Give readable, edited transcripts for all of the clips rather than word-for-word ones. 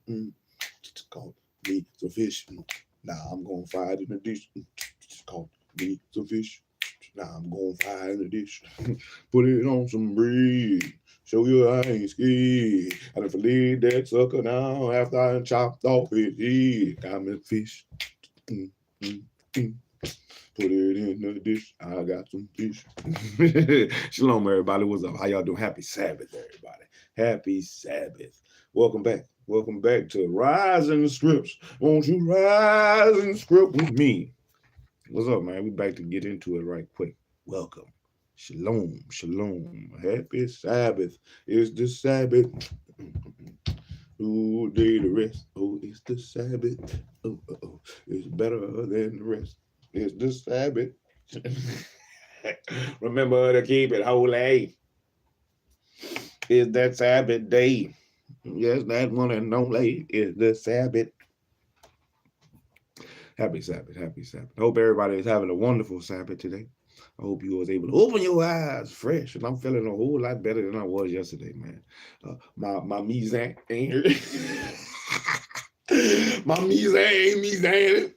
It's called me some fish. Now I'm gonna fry it in the dish. It's called me some fish. Now I'm gonna fry it in the dish. Put it on some bread. Show you I ain't scared. And if I leave that sucker down after I chopped off his head, got me fish. Mm, mm, mm. Put it in the dish. I got some fish. Shalom, everybody. What's up? How y'all doing? Happy Sabbath, everybody. Happy Sabbath. Welcome back. Welcome back to Rise in the Scripts. Won't you rise in the script with me? What's up, man? We back to get into it right quick. Welcome. Shalom. Shalom. Happy Sabbath. It's the Sabbath. Ooh, day to rest. Oh, it's the Sabbath. Oh, oh, oh. It's better than the rest. It's the Sabbath. Remember to keep it holy. It's that Sabbath day. Yes, that one and only is the Sabbath. Happy Sabbath. Happy Sabbath. I hope everybody is having a wonderful Sabbath today. I hope you was able to open your eyes fresh, and I'm feeling a whole lot better than I was yesterday, man. My Mizan ain't here. My Mizan ain't Mizan.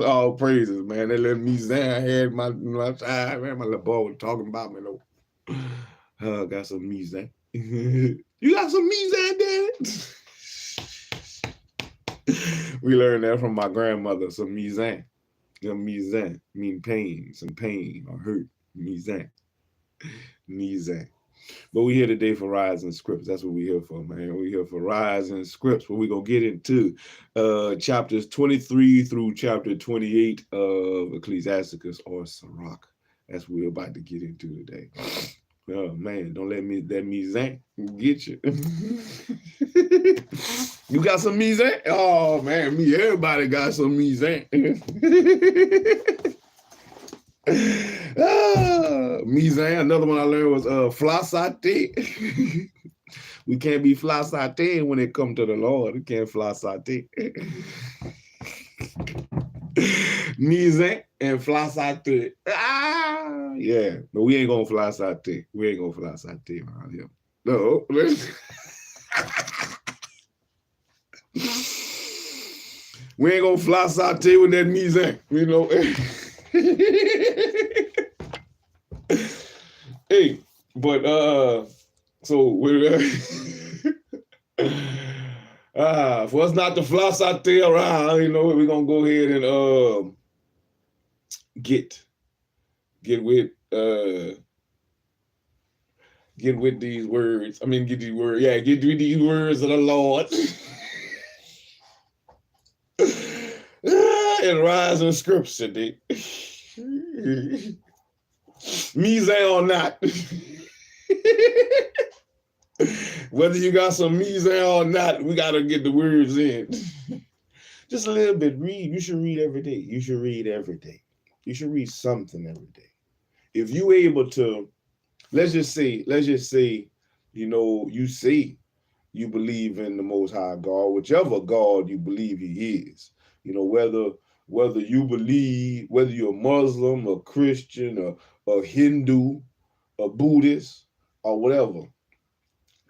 All praises, man. That little Mizan had my time, man. My little boy was talking about me, though. Got some Mizan. You got some Mizan, Daddy? We learned that from my grandmother, some Mizan. Mizan mean pain, some pain or hurt. Mizan. Mizan. But we're here today for Rise in Scripts. That's what we're here for, man. We're here for Rise in Scripts, where we're going to get into chapters 23 through chapter 28 of Ecclesiasticus or SIRACH. That's what we're about to get into today. Oh, man, don't let that Mizan get you. You got some Mizan? Oh, man, everybody got some Mizan. Mizan, another one I learned was flosate. We can't be flosate when it comes to the Lord. We can't flosate. Mizan and flosate. Yeah, but we ain't gonna flosate. We ain't gonna flosate around here. No. We ain't gonna flosate with that Mizan, you know. Hey, but so we're for us not to floss out there around, you know, we're gonna go ahead and get with these words. I mean, get these words. Yeah, get with these words of the Lord. And rise in Scripture today. Mizan or not. Whether you got some Mizan or not, we got to get the words in. Just a little bit. Read. You should read every day. You should read every day. You should read something every day. If you able to, let's just say, you know, you say you believe in the Most High God, whichever God you believe He is. You know, whether you believe, whether you're a Muslim, a Christian, a Hindu, a Buddhist, or whatever,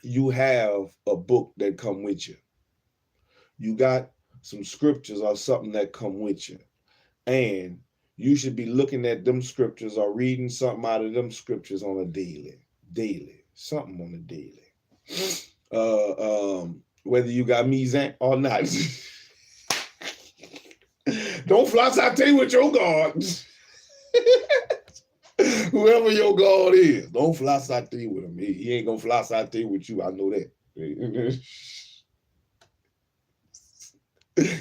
you have a book that come with you. You got some scriptures or something that come with you. And you should be looking at them scriptures or reading something out of them scriptures on a daily, something on a daily. Whether you got Mizan or not. Don't flosate with your God. Whoever your God is, don't flosate with him. He ain't gonna flosate with you. I know that.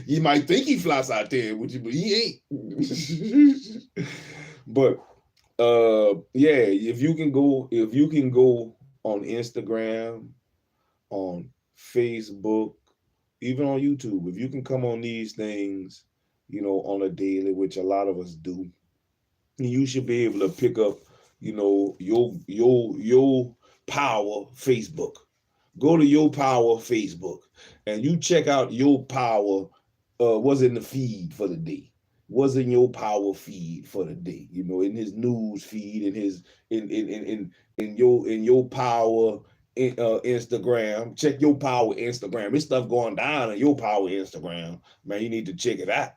You might think he flosate with you, but he ain't. But yeah, if you can go on Instagram, on Facebook, even on YouTube, if you can come on these things, you know, on a daily, which a lot of us do, you should be able to pick up, you know, your power Facebook. Go to your power Facebook and you check out your power. What's in the feed for the day? What's in your power feed for the day? You know, in his news feed, in his in your power Instagram. Check your power Instagram. This stuff going down on your power Instagram. Man, you need to check it out.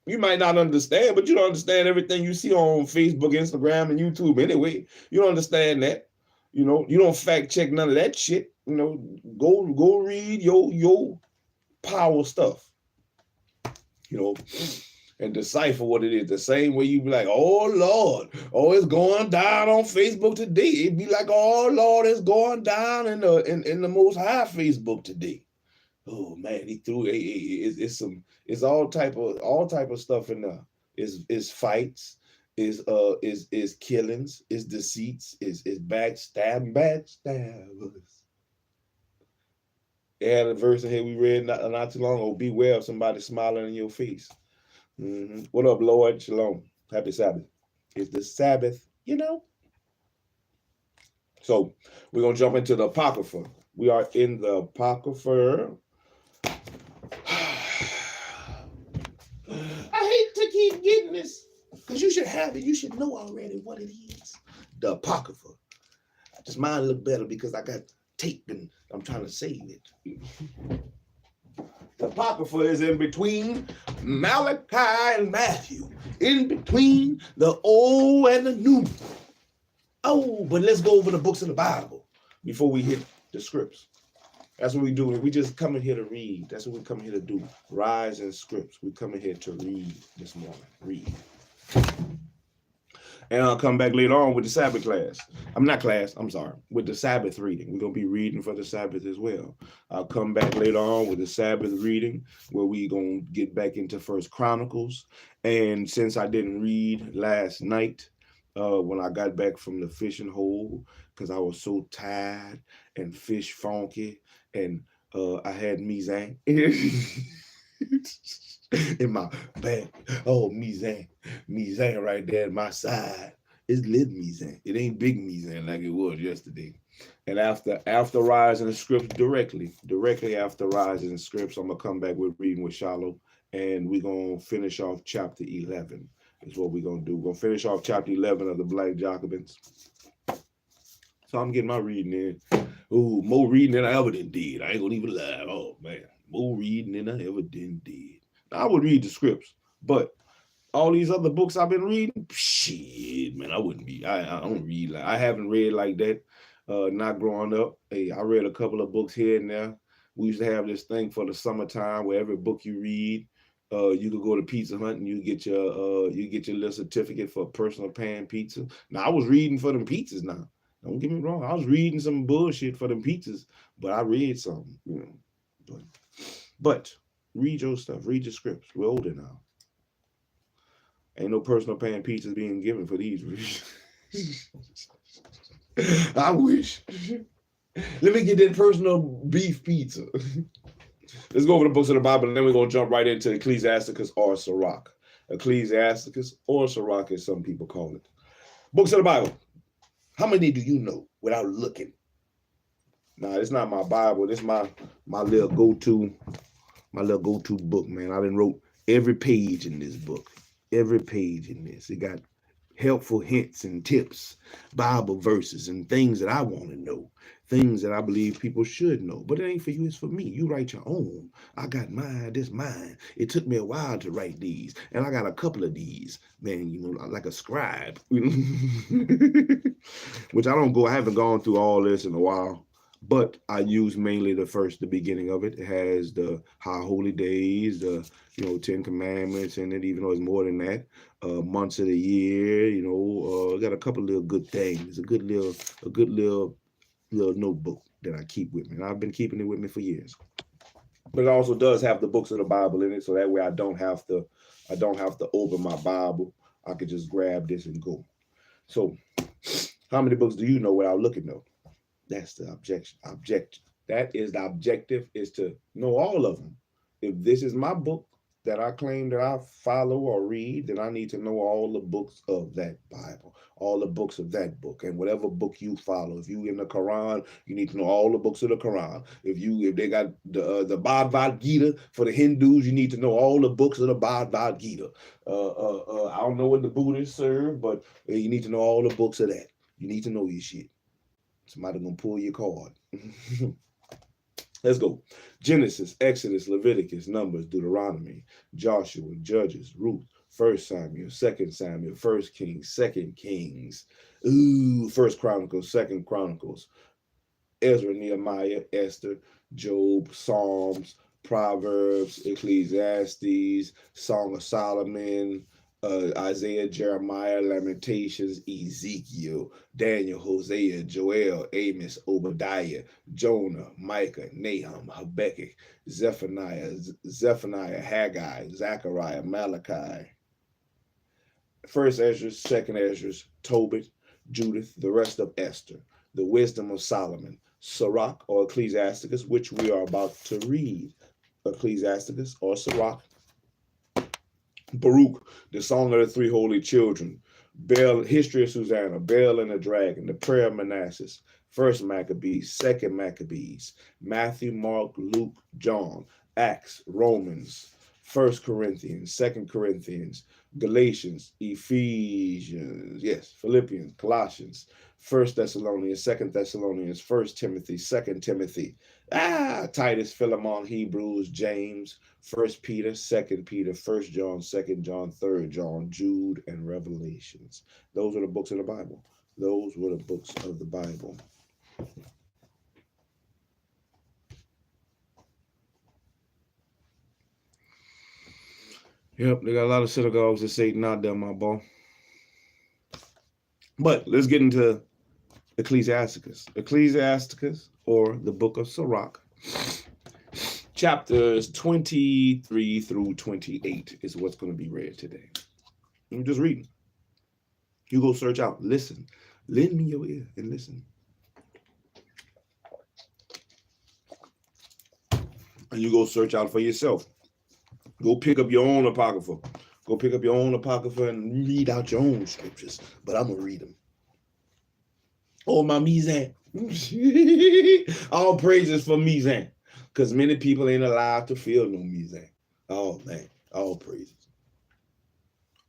You might not understand, but you don't understand everything you see on Facebook, Instagram, and YouTube anyway. You don't understand that. You know, you don't fact check none of that shit. You know, go read your power stuff. You know, and decipher what it is. The same way you be like, oh Lord, oh, it's going down on Facebook today. It'd be like, oh Lord, it's going down in the Most High Facebook today. Oh man, he threw it's all type of stuff in there. Is fights, is killings, is deceits, is backstabbers. They had a verse in here we read not too long ago. Beware of somebody smiling in your face. What up, Lord? Shalom. Happy Sabbath. It's the Sabbath, you know. So we're gonna jump into the Apocrypha. We are in the Apocrypha. I hate to keep getting this because you should have it. You should know already what it is. The Apocrypha. Just mine look better because I got tape and I'm trying to save it. The Apocrypha is in between Malachi and Matthew, in between the Old and the New. Oh, but let's go over the books of the Bible before we hit the scripts. That's what we do. We just come in here to read. That's what we come here to do. Rise in scripts. We come in here to read this morning. Read. And I'll come back later on with the Sabbath class. With the Sabbath reading. We're going to be reading for the Sabbath as well. I'll come back later on with the Sabbath reading where we're going to get back into First Chronicles. And since I didn't read last night, when I got back from the fishing hole, because I was so tired and fish funky, and I had Mizan in my back. Oh, Mizan right there at my side. It's lit Mizan. It ain't big Mizan like it was yesterday. And after rising the scripts directly after rising the scripts, I'm gonna come back with reading with Shalom, and we're gonna finish off chapter 11. Is what we're gonna do. We're gonna finish off chapter 11 of the Black Jacobins. So I'm getting my reading in. Ooh, more reading than I ever did. I ain't gonna even lie. Oh man, more reading than I ever did. I would read the scripts, but all these other books I've been reading, shit, man, I wouldn't be. I don't read like I haven't read like that. Not growing up. Hey, I read a couple of books here and there. We used to have this thing for the summertime where every book you read, you could go to Pizza Hut and you get your little certificate for personal pan pizza. Now I was reading for them pizzas now. Don't get me wrong. I was reading some bullshit for them pizzas, but I read something, you know. But read your stuff. Read your scripts. We're older now. Ain't no personal pan pizzas being given for these. I wish. Let me get that personal beef pizza. Let's go over the books of the Bible, and then we're going to jump right into Ecclesiasticus or Sirach. Ecclesiasticus or Sirach, as some people call it. Books of the Bible. How many do you know without looking? Nah, it's not my Bible. This is my little go-to book, man. I done wrote every page in this book. Every page in this. It got helpful hints and tips, Bible verses, and things that I want to know. Things that I believe people should know. But it ain't for you, it's for me. You write your own. I got mine, this mine. It took me a while to write these. And I got a couple of these, man, you know, like a scribe. Which I haven't gone through all this in a while. But I use mainly the beginning of it. It has the high holy days, the 10 commandments in it, even though it's more than that. Months of the year, got a couple of little good things. A good little notebook that I keep with me. And I've been keeping it with me for years. But it also does have the books of the Bible in it, so that way I don't have to open my Bible. I could just grab this and go. So how many books do you know without looking though? That's the objective. That is the objective, is to know all of them. If this is my book that I claim that I follow or read, then I need to know all the books of that Bible, all the books of that book, and whatever book you follow. If you in the Quran, you need to know all the books of the Quran. If they got the Bhagavad Gita for the Hindus, you need to know all the books of the Bhagavad Gita. I don't know what the Buddhists serve, but you need to know all the books of that. You need to know your shit. Somebody gonna pull your card. Let's go. Genesis, Exodus, Leviticus, Numbers, Deuteronomy, Joshua, Judges, Ruth, 1 Samuel, 2 Samuel, 1 Kings, 2 Kings, 1 Chronicles, 2 Chronicles, Ezra, Nehemiah, Esther, Job, Psalms, Proverbs, Ecclesiastes, Song of Solomon, Isaiah, Jeremiah, Lamentations, Ezekiel, Daniel, Hosea, Joel, Amos, Obadiah, Jonah, Micah, Nahum, Habakkuk, Zephaniah, Haggai, Zechariah, Malachi, 1 Ezra, 2 Ezra, Tobit, Judith, the rest of Esther, the wisdom of Solomon, Sirach or Ecclesiasticus, which we are about to read. Ecclesiasticus or Sirach, Baruch, the song of the three holy children, Bel, history of Susanna, Bel and the dragon, the prayer of Manasseh, 1 Maccabees, 2 Maccabees, Matthew, Mark, Luke, John, Acts, Romans, 1 Corinthians, 2 Corinthians, Galatians, Ephesians, yes, Philippians, Colossians, 1 Thessalonians, 2 Thessalonians, 1 Timothy, 2 Timothy, Titus, Philemon, Hebrews, James, 1 Peter, 2 Peter, 1 John, 2 John, 3 John, Jude, and Revelations. Those are the books of the Bible. Those were the books of the Bible. Yep, they got a lot of synagogues that say not them, my boy. But let's get into Ecclesiasticus. Ecclesiasticus, or the book of Sirach, chapters 23 through 28 is what's going to be read today. I'm just reading. You go search out, listen. Lend me your ear and listen. And you go search out for yourself. Go pick up your own apocrypha. Go pick up your own apocrypha and read out your own scriptures. But I'm going to read them. Oh, my Mizan. All praises for Mizan. Because many people ain't allowed to feel no Mizan. Oh, man. All praises.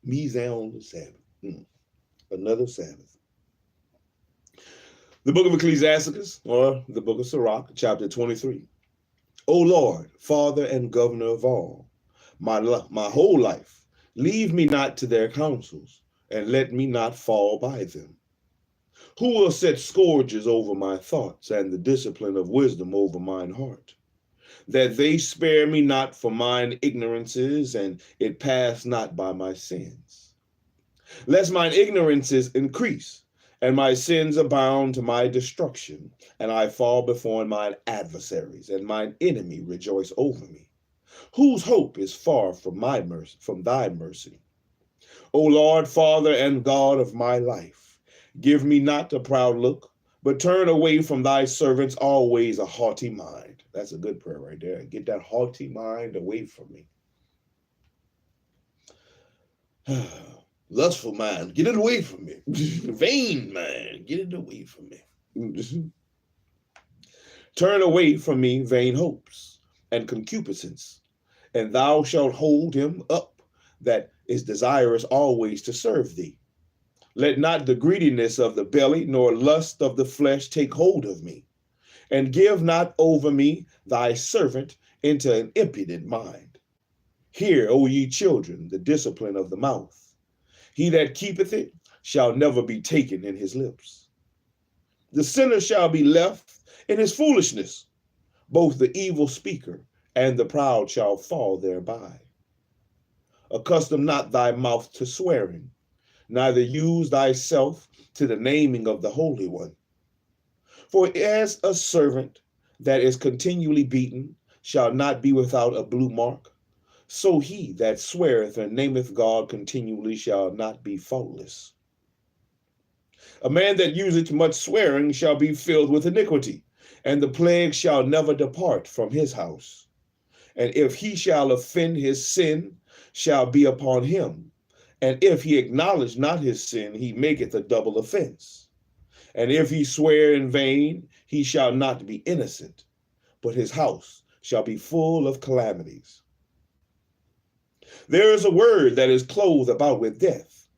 Mizan on the Sabbath. Another Sabbath. The book of Ecclesiasticus, or the book of Sirach, chapter 23. O Lord, Father and Governor of all, my whole life, leave me not to their counsels, and let me not fall by them. Who will set scourges over my thoughts, and the discipline of wisdom over mine heart? That they spare me not for mine ignorances, and it pass not by my sins. Lest mine ignorances increase, and my sins abound to my destruction, and I fall before mine adversaries, and mine enemy rejoice over me. Whose hope is far from my mercy, from thy mercy? O Lord, Father and God of my life, give me not a proud look, but turn away from thy servants always a haughty mind. That's a good prayer right there. Get that haughty mind away from me. Lustful mind, get it away from me. Vain mind, get it away from me. Turn away from me vain hopes and concupiscence, and thou shalt hold him up that is desirous always to serve thee. Let not the greediness of the belly nor lust of the flesh take hold of me, and give not over me thy servant into an impudent mind. Hear, O ye children, the discipline of the mouth. He that keepeth it shall never be taken in his lips. The sinner shall be left in his foolishness. Both the evil speaker and the proud shall fall thereby. Accustom not thy mouth to swearing, neither use thyself to the naming of the Holy One. For as a servant that is continually beaten shall not be without a blue mark, so he that sweareth and nameth God continually shall not be faultless. A man that useth much swearing shall be filled with iniquity, and the plague shall never depart from his house. And if he shall offend, his sin shall be upon him. And if he acknowledge not his sin, he maketh a double offense. And if he swear in vain, he shall not be innocent, but his house shall be full of calamities. There is a word that is clothed about with death,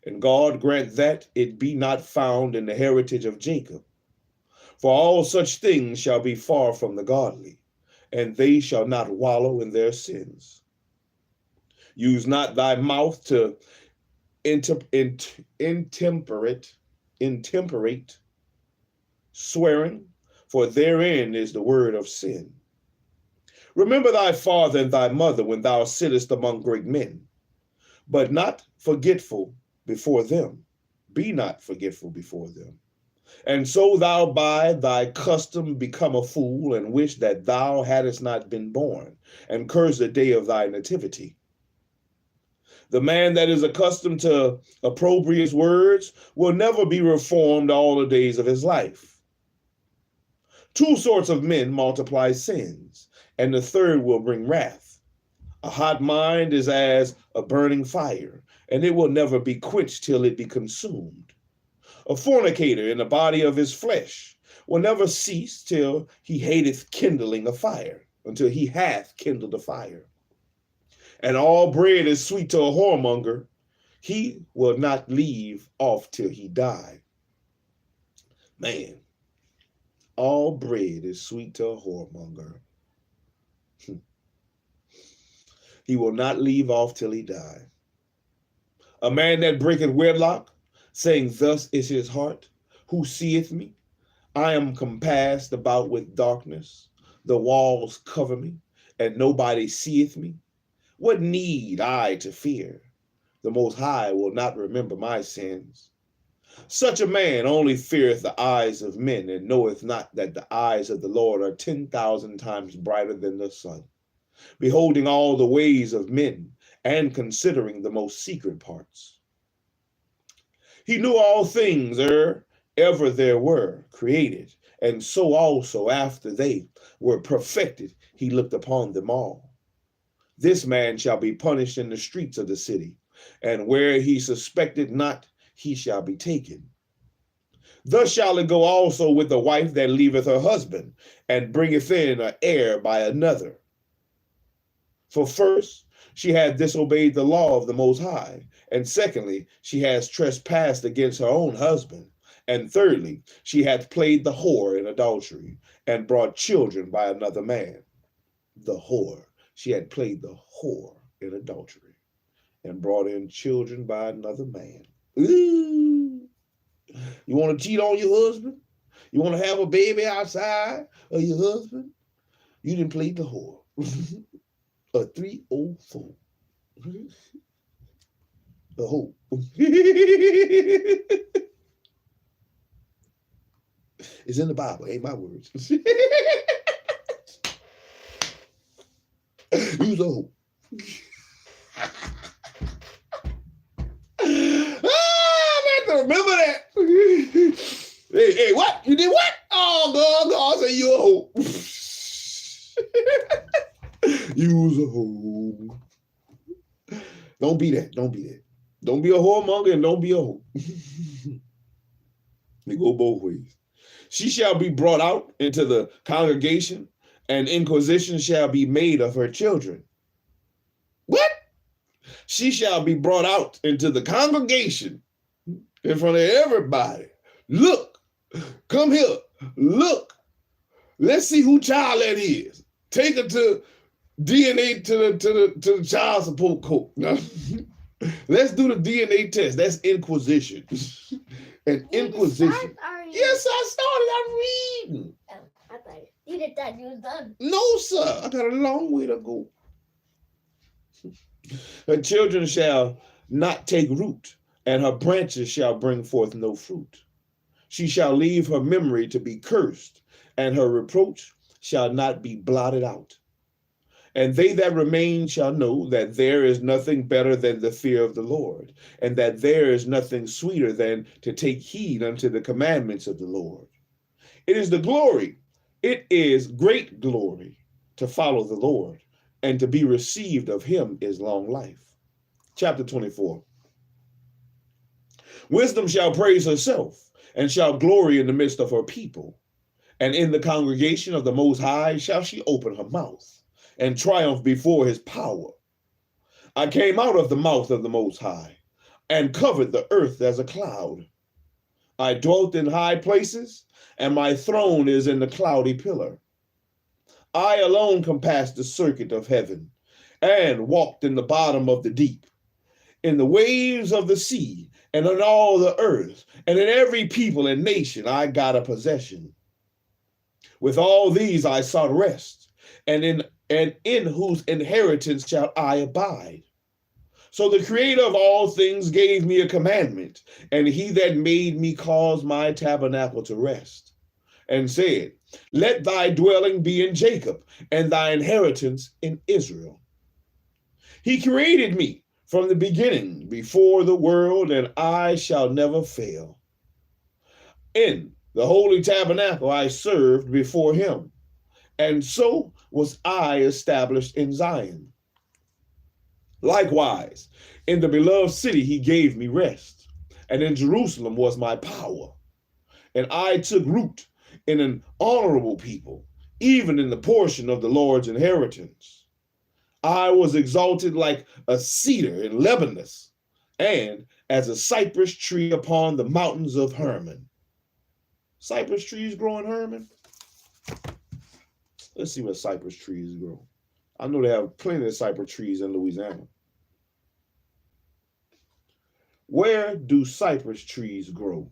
And God grant that it be not found in the heritage of Jacob. For all such things shall be far from the godly, and they shall not wallow in their sins. Use not thy mouth to intemperate swearing, for therein is the word of sin. Remember thy father and thy mother when thou sittest among great men, but not forgetful before them. Be not forgetful before them. And so thou by thy custom become a fool, and wish that thou hadst not been born, and curse the day of thy nativity. The man that is accustomed to opprobrious words will never be reformed all the days of his life. Two sorts of men multiply sins, and the third will bring wrath. A hot mind is as a burning fire, and it will never be quenched till it be consumed. A fornicator in the body of his flesh will never cease till he hateth kindling a fire, until he hath kindled a fire. And all bread is sweet to a whoremonger. He will not leave off till he die. Man, all bread is sweet to a whoremonger. He will not leave off till he die. A man that breaketh wedlock, saying thus is his heart, who seeth me? I am compassed about with darkness. The walls cover me, and nobody seeth me. What need I to fear? The Most High will not remember my sins. Such a man only feareth the eyes of men, and knoweth not that the eyes of the Lord are 10,000 times brighter than the sun, beholding all the ways of men, and considering the most secret parts. He knew all things ever there were created, and so also after they were perfected, he looked upon them all. This man shall be punished in the streets of the city, and where he suspected not, he shall be taken. Thus shall it go also with the wife that leaveth her husband, and bringeth in an heir by another. For first, she had disobeyed the law of the Most High, and secondly, she has trespassed against her own husband, and thirdly, she hath played the whore in adultery, and brought children by another man. The whore. She had played the whore in adultery and brought in children by another man. Ooh. You want to cheat on your husband? You want to have a baby outside of your husband? You didn't play the whore. A 304. A hoe. It's in the Bible, ain't my words. Use a hoe. I have to remember that. Hey, what? You did what? Oh, God said you a hoe. Use a hoe. Don't be that. Don't be that. Don't be a whoremonger and don't be a hoe. They go both ways. She shall be brought out into the congregation, and inquisition shall be made of her children. What? She shall be brought out into the congregation in front of everybody. Look, come here. Look. Let's see who child that is. Take her to DNA to the child support court. Now, let's do the DNA test. That's inquisition. And inquisition. Yes, I started. I'm reading. Oh, I thought you did that. You was done. No, sir. I got a long way to go. Her children shall not take root, and her branches shall bring forth no fruit. She shall leave her memory to be cursed, and her reproach shall not be blotted out. And they that remain shall know that there is nothing better than the fear of the Lord, and that there is nothing sweeter than to take heed unto the commandments of the Lord. It is great glory to follow the Lord, and to be received of him is long life. Chapter 24. Wisdom shall praise herself, and shall glory in the midst of her people. And in the congregation of the Most High shall she open her mouth, and triumph before his power. I came out of the mouth of the Most High, and covered the earth as a cloud. I dwelt in high places, and my throne is in the cloudy pillar. I alone compassed the circuit of heaven, and walked in the bottom of the deep, in the waves of the sea, and on all the earth, and in every people and nation I got a possession. With all these I sought rest, and in whose inheritance shall I abide. So the creator of all things gave me a commandment, and he that made me caused my tabernacle to rest, and said, let thy dwelling be in Jacob, and thy inheritance in Israel. He created me from the beginning, before the world, and I shall never fail. In the holy tabernacle I served before him, and so was I established in Zion. Likewise, in the beloved city he gave me rest, and in Jerusalem was my power. And I took root in an honorable people, even in the portion of the Lord's inheritance. I was exalted like a cedar in Lebanon, and as a cypress tree upon the mountains of Hermon. Cypress trees grow in Hermon? Let's see where cypress trees grow. I know they have plenty of cypress trees in Louisiana. Where do cypress trees grow?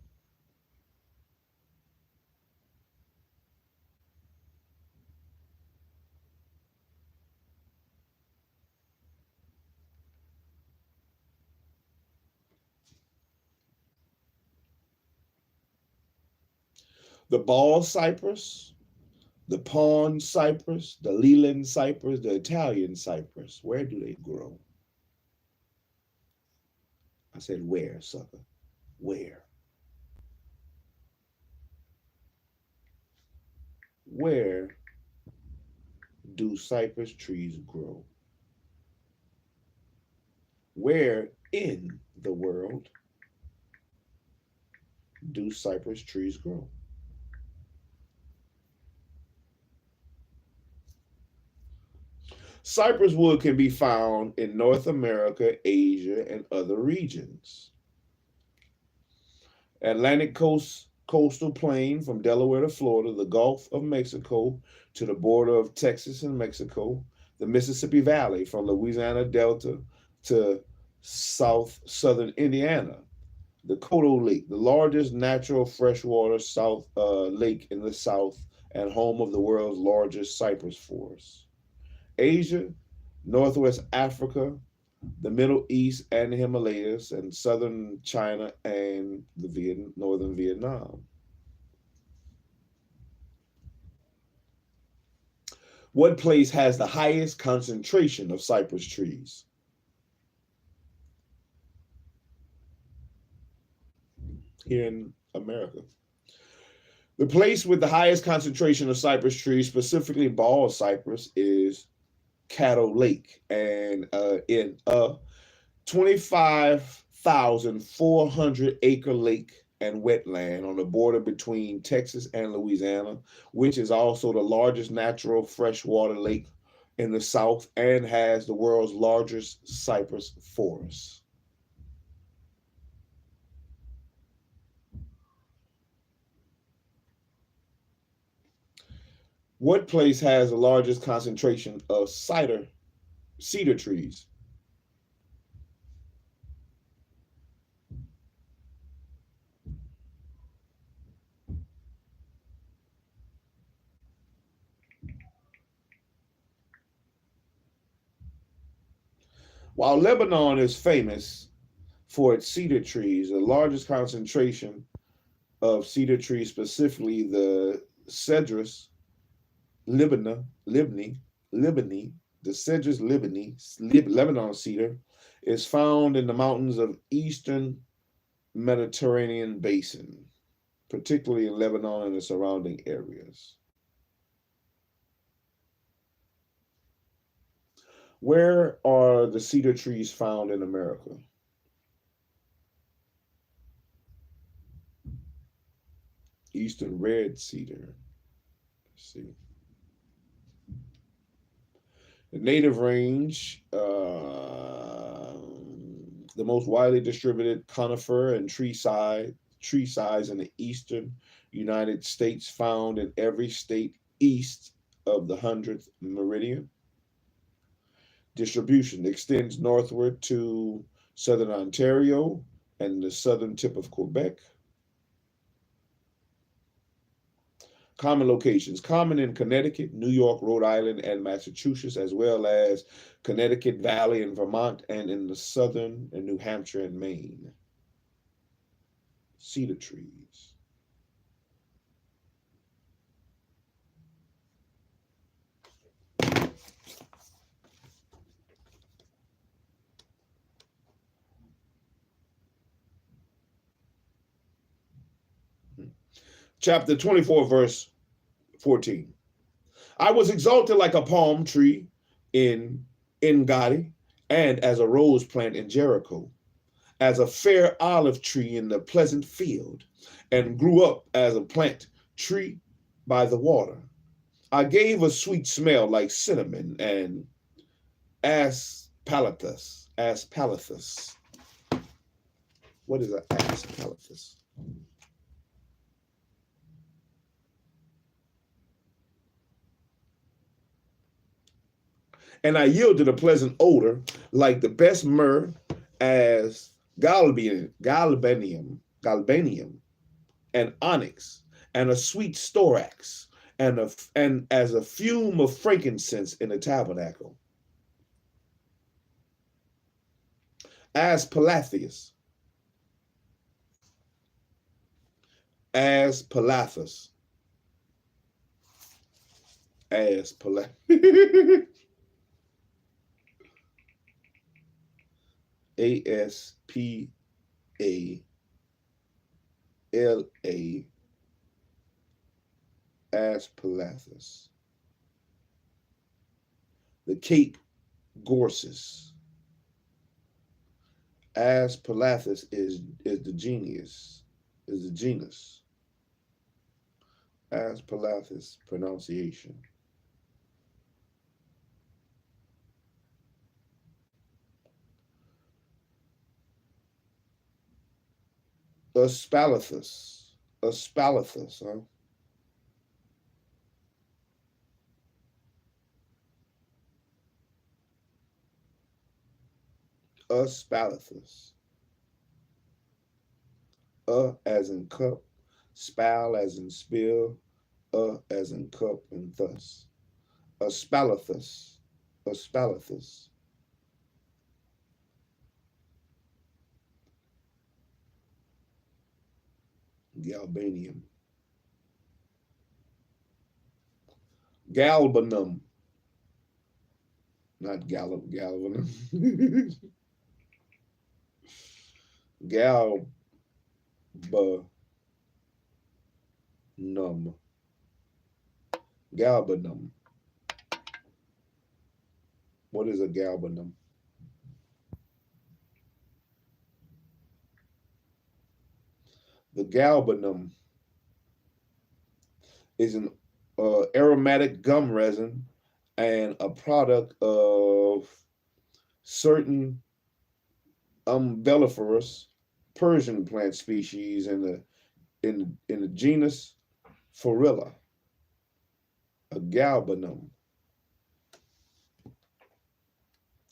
The ball cypress, the pond cypress, the Leland cypress, the Italian cypress. Where do they grow? I said where, sucker? Where? Where do cypress trees grow? Where in the world do cypress trees grow? Cypress wood can be found in North America, Asia, and other regions. Atlantic coastal plain from Delaware to Florida, the Gulf of Mexico to the border of Texas and Mexico, the Mississippi Valley from Louisiana Delta to southern Indiana, the Coteau Lake, the largest natural freshwater lake in the south and home of the world's largest cypress forest. Asia, Northwest Africa, the Middle East and the Himalayas, and southern China and northern Vietnam. What place has the highest concentration of cypress trees? Here in America. The place with the highest concentration of cypress trees, specifically ball cypress, is Caddo Lake, and in a 25,400 acre lake and wetland on the border between Texas and Louisiana, which is also the largest natural freshwater lake in the south and has the world's largest cypress forest. What place has the largest concentration of cedar trees? While Lebanon is famous for its cedar trees, the largest concentration of cedar trees, specifically the Cedrus Lebanon cedar, is found in the mountains of eastern Mediterranean basin, particularly in Lebanon and the surrounding areas. Where are the cedar trees found in America? Eastern red cedar. Let's see. The native range, the the most widely distributed conifer and tree size in the eastern United States, found in every state east of the 100th meridian. Distribution extends northward to southern Ontario and the southern tip of Quebec. Common locations, common in Connecticut, New York, Rhode Island, and Massachusetts, as well as Connecticut Valley in Vermont and in the southern and New Hampshire and Maine. Cedar trees. Chapter 24, verse 14. I was exalted like a palm tree in Engadi, and as a rose plant in Jericho, as a fair olive tree in the pleasant field, and grew up as a plant tree by the water. I gave a sweet smell like cinnamon and aspalathus. What is an aspalathus? And I yielded a pleasant odor like the best myrrh, as galbanium and onyx, and a sweet storax, and as a fume of frankincense in the tabernacle. Aspalathus. Aspalathus. A-S-P-A-L-A, Aspalathus. The Cape Gorses. Aspalathus is the genus. Aspalathus pronunciation. Aspalathus, huh? Aspalathus. As in cup, spal as in spill, as in cup, and thus. Aspalathus. Galbanum. Galbanum. Not galbanum. Galbanum. Galbanum. What is a galbanum? The galbanum is an aromatic gum resin and a product of certain umbelliferous Persian plant species in the genus Forilla. A galbanum.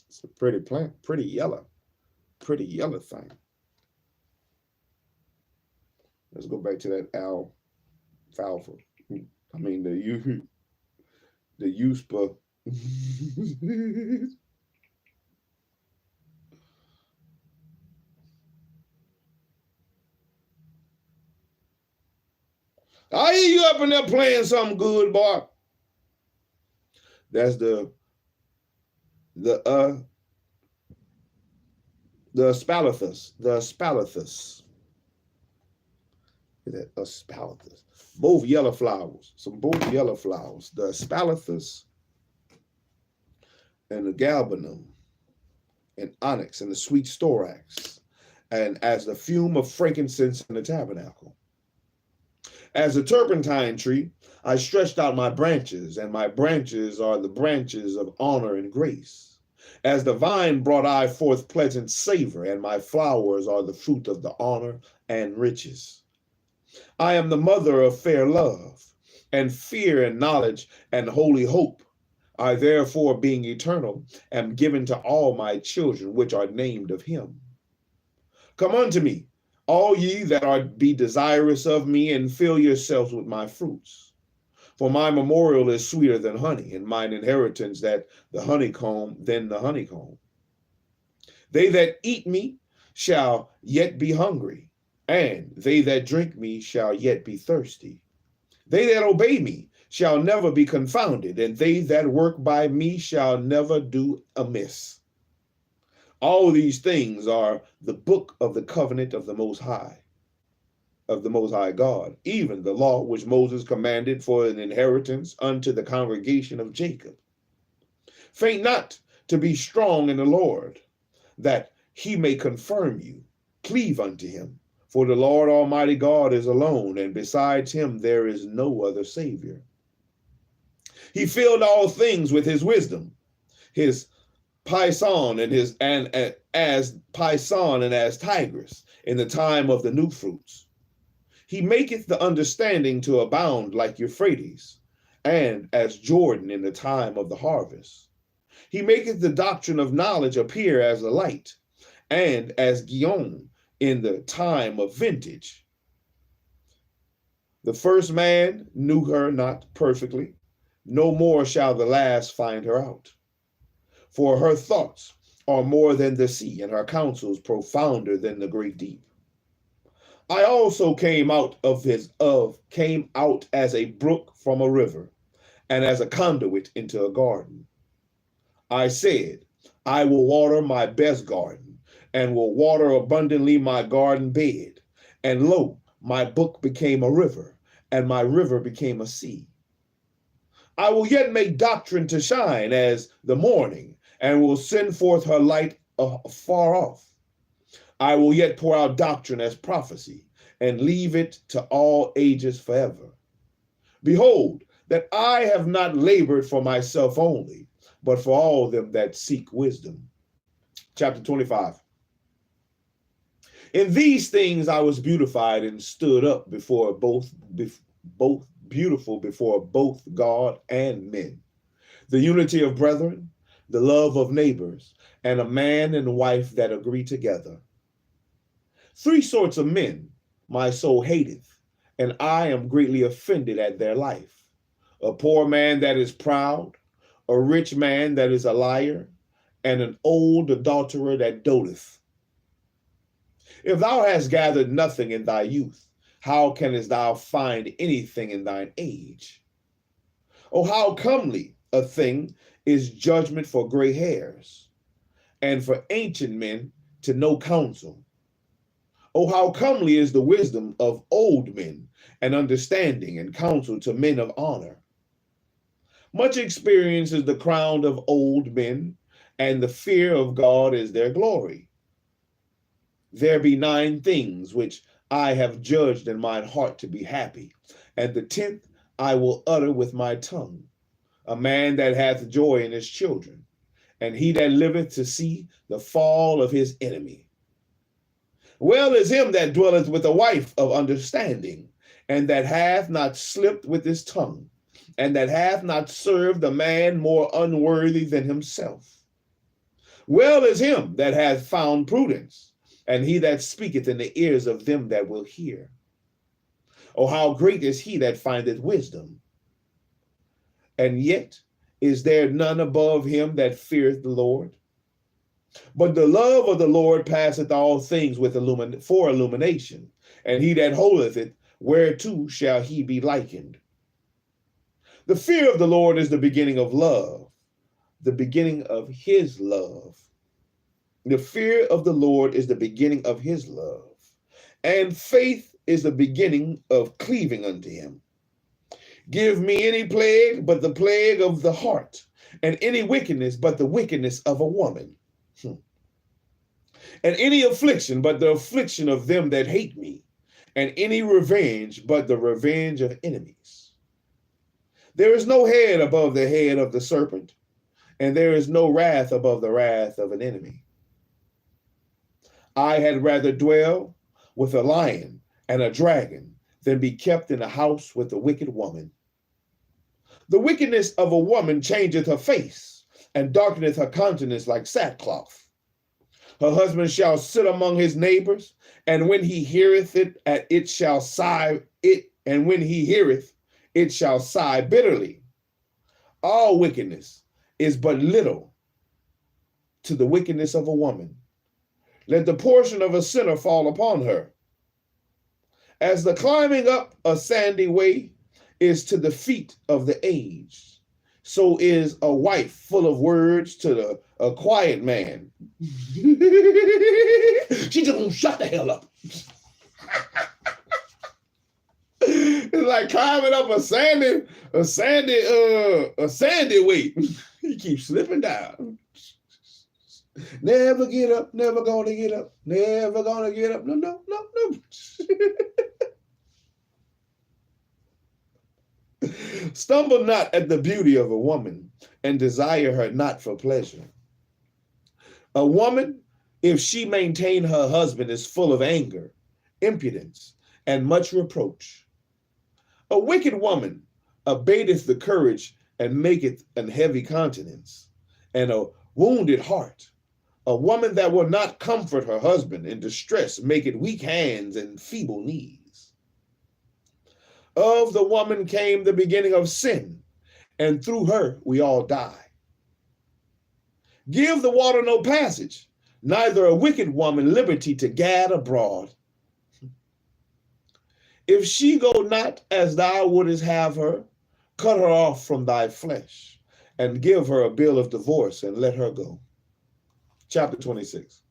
It's a pretty plant, pretty yellow thing. Let's go back to that alfalfa. I mean the USPA. I hear you up in there playing something good, boy. That's the aspalathus. The aspalathus. That aspalathus. Both yellow flowers. Both yellow flowers. The aspalathus and the galbanum and onyx and the sweet storax, and as the fume of frankincense in the tabernacle. As a turpentine tree, I stretched out my branches, and my branches are the branches of honor and grace. As the vine brought I forth pleasant savor, and my flowers are the fruit of the honor and riches. I am the mother of fair love, and fear and knowledge and holy hope. I therefore, being eternal, am given to all my children which are named of him. Come unto me, all ye that are be desirous of me, and fill yourselves with my fruits. For my memorial is sweeter than honey, and mine inheritance than the honeycomb. They that eat me shall yet be hungry, and they that drink me shall yet be thirsty. They that obey me shall never be confounded, and they that work by me shall never do amiss. All these things are the book of the covenant of the Most High God, even the law which Moses commanded for an inheritance unto the congregation of Jacob. Faint not to be strong in the Lord, that he may confirm you. Cleave unto him, for the Lord Almighty God is alone, and besides him there is no other Savior. He filled all things with his wisdom, his Pison and as Pison and as Tigris in the time of the new fruits. He maketh the understanding to abound like Euphrates, and as Jordan in the time of the harvest. He maketh the doctrine of knowledge appear as the light, and as Gihon in the time of vintage. The first man knew her not perfectly, no more shall the last find her out. For her thoughts are more than the sea, and her counsels profounder than the great deep. I also came out as a brook from a river, and as a conduit into a garden. I said, I will water my best garden, and will water abundantly my garden bed. And lo, my brook became a river, and my river became a sea. I will yet make doctrine to shine as the morning, and will send forth her light afar off. I will yet pour out doctrine as prophecy, and leave it to all ages forever. Behold, that I have not labored for myself only, but for all them that seek wisdom. Chapter 25. In these things I was beautified and stood up before both beautiful before both God and men. The unity of brethren, the love of neighbors, and a man and wife that agree together. 3 sorts of men my soul hateth, and I am greatly offended at their life. A poor man that is proud, a rich man that is a liar, and an old adulterer that doteth. If thou hast gathered nothing in thy youth, how canst thou find anything in thine age? Oh, how comely a thing is judgment for gray hairs, and for ancient men to know counsel. Oh, how comely is the wisdom of old men, and understanding and counsel to men of honor. Much experience is the crown of old men, and the fear of God is their glory. There be 9 things which I have judged in mine heart to be happy, and the 10th I will utter with my tongue. A man that hath joy in his children, and he that liveth to see the fall of his enemy. Well is him that dwelleth with a wife of understanding, and that hath not slipped with his tongue, and that hath not served a man more unworthy than himself. Well is him that hath found prudence, and he that speaketh in the ears of them that will hear. Oh, how great is he that findeth wisdom! And yet is there none above him that feareth the Lord? But the love of the Lord passeth all things with for illumination, and he that holdeth it, whereto shall he be likened? The fear of the Lord is the beginning of love, the beginning of his love. The fear of the Lord is the beginning of his love, and faith is the beginning of cleaving unto him. Give me any plague but the plague of the heart, and any wickedness but the wickedness of a woman. And any affliction but the affliction of them that hate me, and any revenge but the revenge of enemies. There is no head above the head of the serpent, and there is no wrath above the wrath of an enemy. I had rather dwell with a lion and a dragon than be kept in a house with a wicked woman. The wickedness of a woman changeth her face, and darkeneth her countenance like sackcloth. Her husband shall sit among his neighbors, and when he heareth it, it shall sigh it, and when he heareth, it shall sigh bitterly. All wickedness is but little to the wickedness of a woman. Let the portion of a sinner fall upon her. As the climbing up a sandy way is to the feet of the aged, so is a wife full of words to a quiet man. She just gonna shut the hell up. It's like climbing up a sandy way. He keeps slipping down. Never get up, never gonna get up, never gonna get up. No. Stumble not at the beauty of a woman, and desire her not for pleasure. A woman, if she maintain her husband, is full of anger, impudence, and much reproach. A wicked woman abateth the courage and maketh an heavy countenance, and a wounded heart. A woman that will not comfort her husband in distress maketh weak hands and feeble knees. Of the woman came the beginning of sin, and through her we all die. Give the water no passage, neither a wicked woman liberty to gad abroad. If she go not as thou wouldest have her, cut her off from thy flesh, and give her a bill of divorce, and let her go. Chapter 26.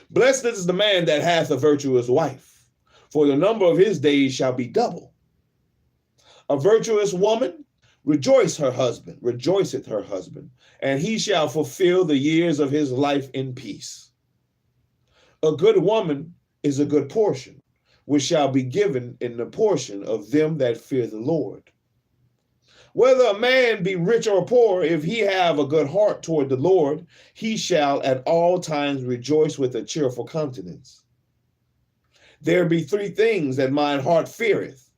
Blessed is the man that hath a virtuous wife, for the number of his days shall be double. A virtuous woman rejoiceth her husband, and he shall fulfill the years of his life in peace. A good woman is a good portion, which shall be given in the portion of them that fear the Lord. Whether a man be rich or poor, if he have a good heart toward the Lord, he shall at all times rejoice with a cheerful countenance. There be three things that mine heart feareth,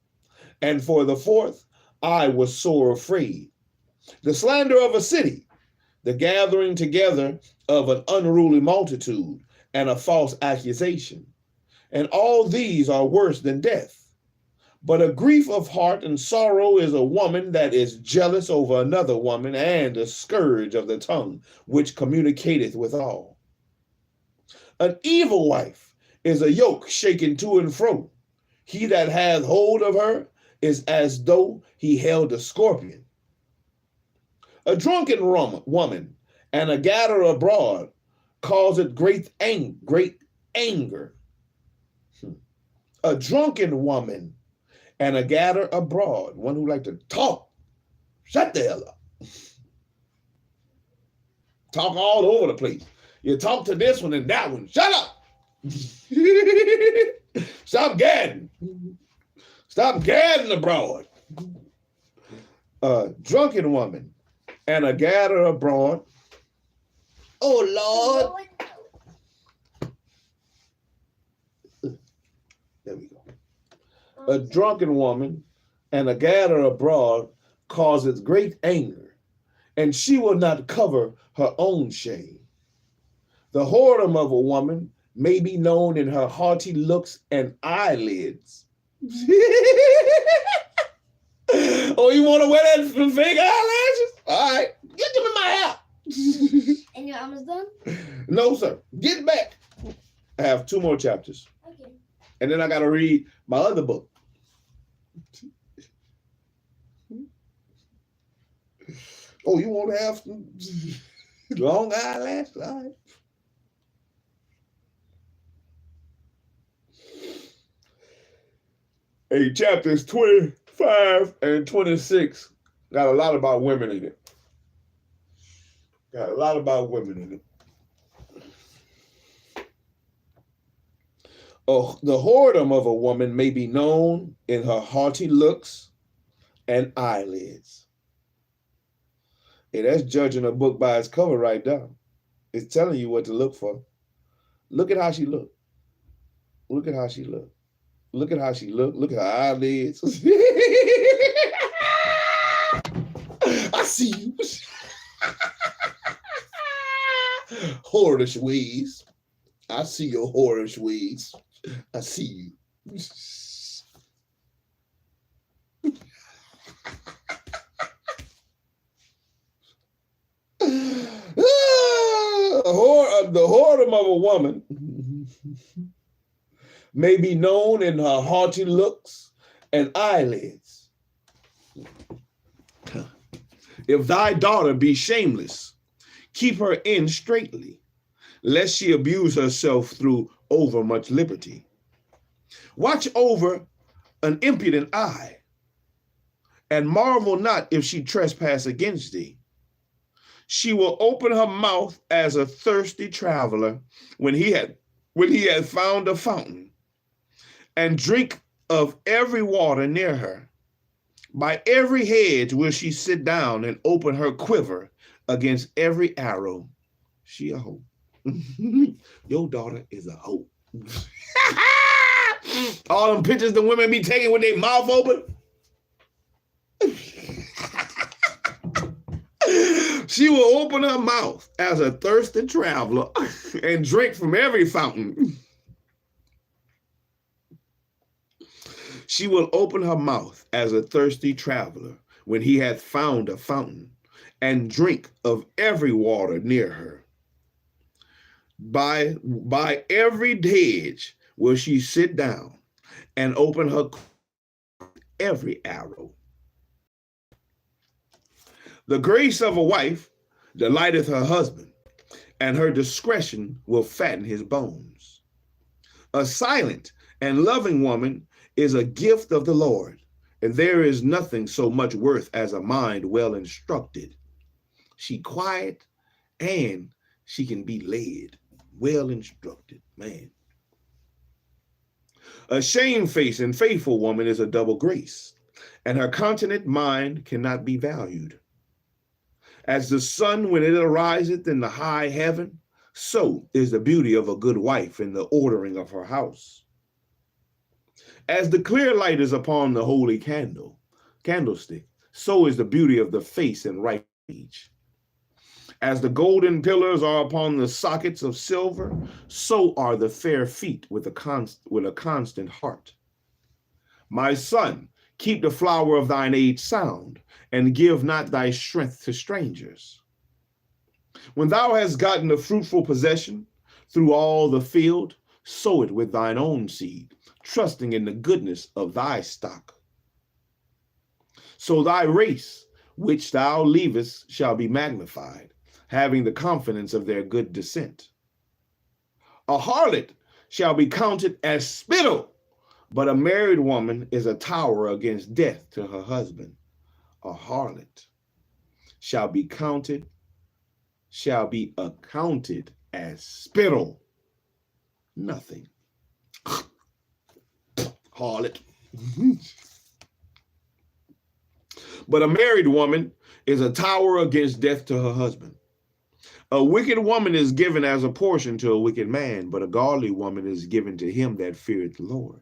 and for the fourth I was sore afraid. The slander of a city, the gathering together of an unruly multitude, and a false accusation. And all these are worse than death. But a grief of heart and sorrow is a woman that is jealous over another woman, and a scourge of the tongue, which communicateth with all. An evil wife is a yoke shaken to and fro. He that hath hold of her is as though he held a scorpion. A drunken woman and a gatherer abroad causeth great anger. A drunken woman and a gatherer abroad, one who like to talk. Shut the hell up. Talk all over the place. You talk to this one and that one. Shut up. Stop gadding. Stop gadding abroad. A drunken woman and a gatherer abroad. Oh, Lord. There we go. A drunken woman and a gatherer abroad causeth great anger, and she will not cover her own shame. The whoredom of a woman may be known in her haughty looks and eyelids. Oh, you want to wear that fake eyelashes? All right, get them in my hair. And you're almost done? No, sir. Get back. I have 2 more chapters. Okay. And then I got to read my other book. Oh, you want to have some long eyelashes? All right. Hey, chapters 25 and 26 got a lot about women in it. Got a lot about women in it. Oh, the whoredom of a woman may be known in her haughty looks and eyelids. Hey, that's judging a book by its cover right there. It's telling you what to look for. Look at how she looked. Look at how she looked. Look at how she looked. Look at her eyelids. I see you. Whorish ways. I see your whorish ways. I see you. The whoredom of a woman may be known in her haughty looks and eyelids. If thy daughter be shameless, keep her in straitly, lest she abuse herself through overmuch liberty. Watch over an impudent eye, and marvel not if she trespass against thee. She will open her mouth as a thirsty traveler when he had found a fountain, and drink of every water near her. By every hedge will she sit down and open her quiver against every arrow. She a hoe. Your daughter is a hoe. All them pictures the women be taking with their mouth open. She will open her mouth as a thirsty traveler and drink from every fountain. She will open her mouth as a thirsty traveler when he hath found a fountain, and drink of every water near her. By every hedge will she sit down and open her every arrow. The grace of a wife delighteth her husband, and her discretion will fatten his bones. A silent and loving woman is a gift of the Lord, and there is nothing so much worth as a mind well instructed. She quiet, and she can be led. Well instructed, man. A shamefaced and faithful woman is a double grace, and her continent mind cannot be valued. As the sun when it ariseth in the high heaven, so is the beauty of a good wife in the ordering of her house. As the clear light is upon the holy candlestick, so is the beauty of the face in right age. As the golden pillars are upon the sockets of silver, so are the fair feet with a constant heart. My son, keep the flower of thine age sound, and give not thy strength to strangers. When thou hast gotten a fruitful possession through all the field, sow it with thine own seed, trusting in the goodness of thy stock. So thy race, which thou leavest, shall be magnified, having the confidence of their good descent. A harlot shall be counted as spittle, but a married woman is a tower against death to her husband. A harlot shall be accounted as spittle, nothing. Harlot. But a married woman is a tower against death to her husband. A wicked woman is given as a portion to a wicked man, but a godly woman is given to him that feareth the Lord.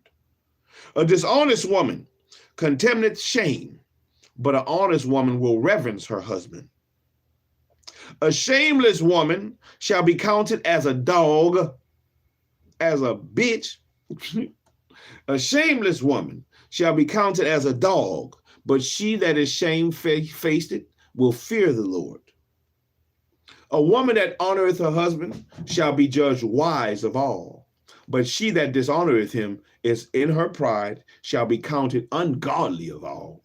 A dishonest woman contemneth shame, but an honest woman will reverence her husband. A shameless woman shall be counted as a dog, as a bitch. A shameless woman shall be counted as a dog, but she that is shamefaced will fear the Lord. A woman that honoreth her husband shall be judged wise of all, but she that dishonoreth him is in her pride shall be counted ungodly of all.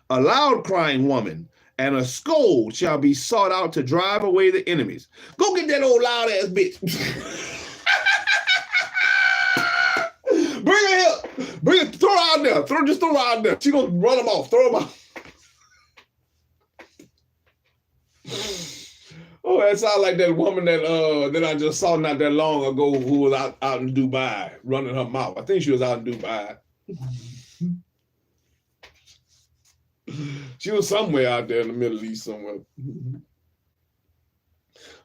A loud crying woman and a scold shall be sought out to drive away the enemies. Go get that old loud ass bitch. Bring her here. Bring her, throw her out there. Just throw her out there. She gonna run them off. Throw them out. Oh, that sounds like that woman that I just saw not that long ago who was out in Dubai running her mouth. I think she was out in Dubai. She was somewhere out there in the Middle East somewhere.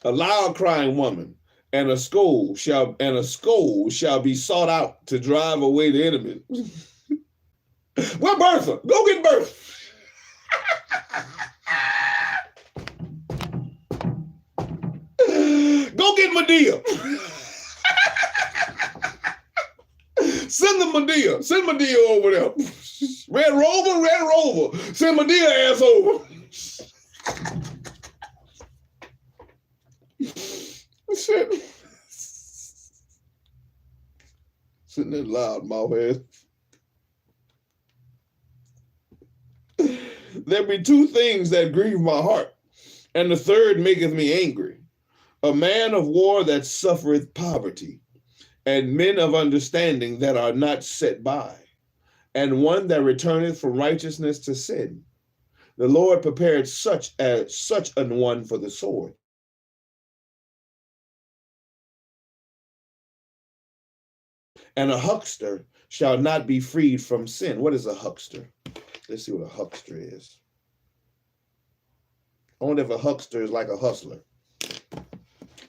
A loud crying woman and a scold shall be sought out to drive away the enemy. Where Bertha? Go get Bertha. Go get Medea. Send the Medea. Send Medea over there. Red Rover. Send Medea ass over. Shit. Sitting there loud mouth ass. There be two things that grieve my heart, and the third maketh me angry. A man of war that suffereth poverty, and men of understanding that are not set by, and one that returneth from righteousness to sin. The Lord prepared such an one for the sword. And a huckster shall not be freed from sin. What is a huckster? Let's see what a huckster is. I wonder if a huckster is like a hustler.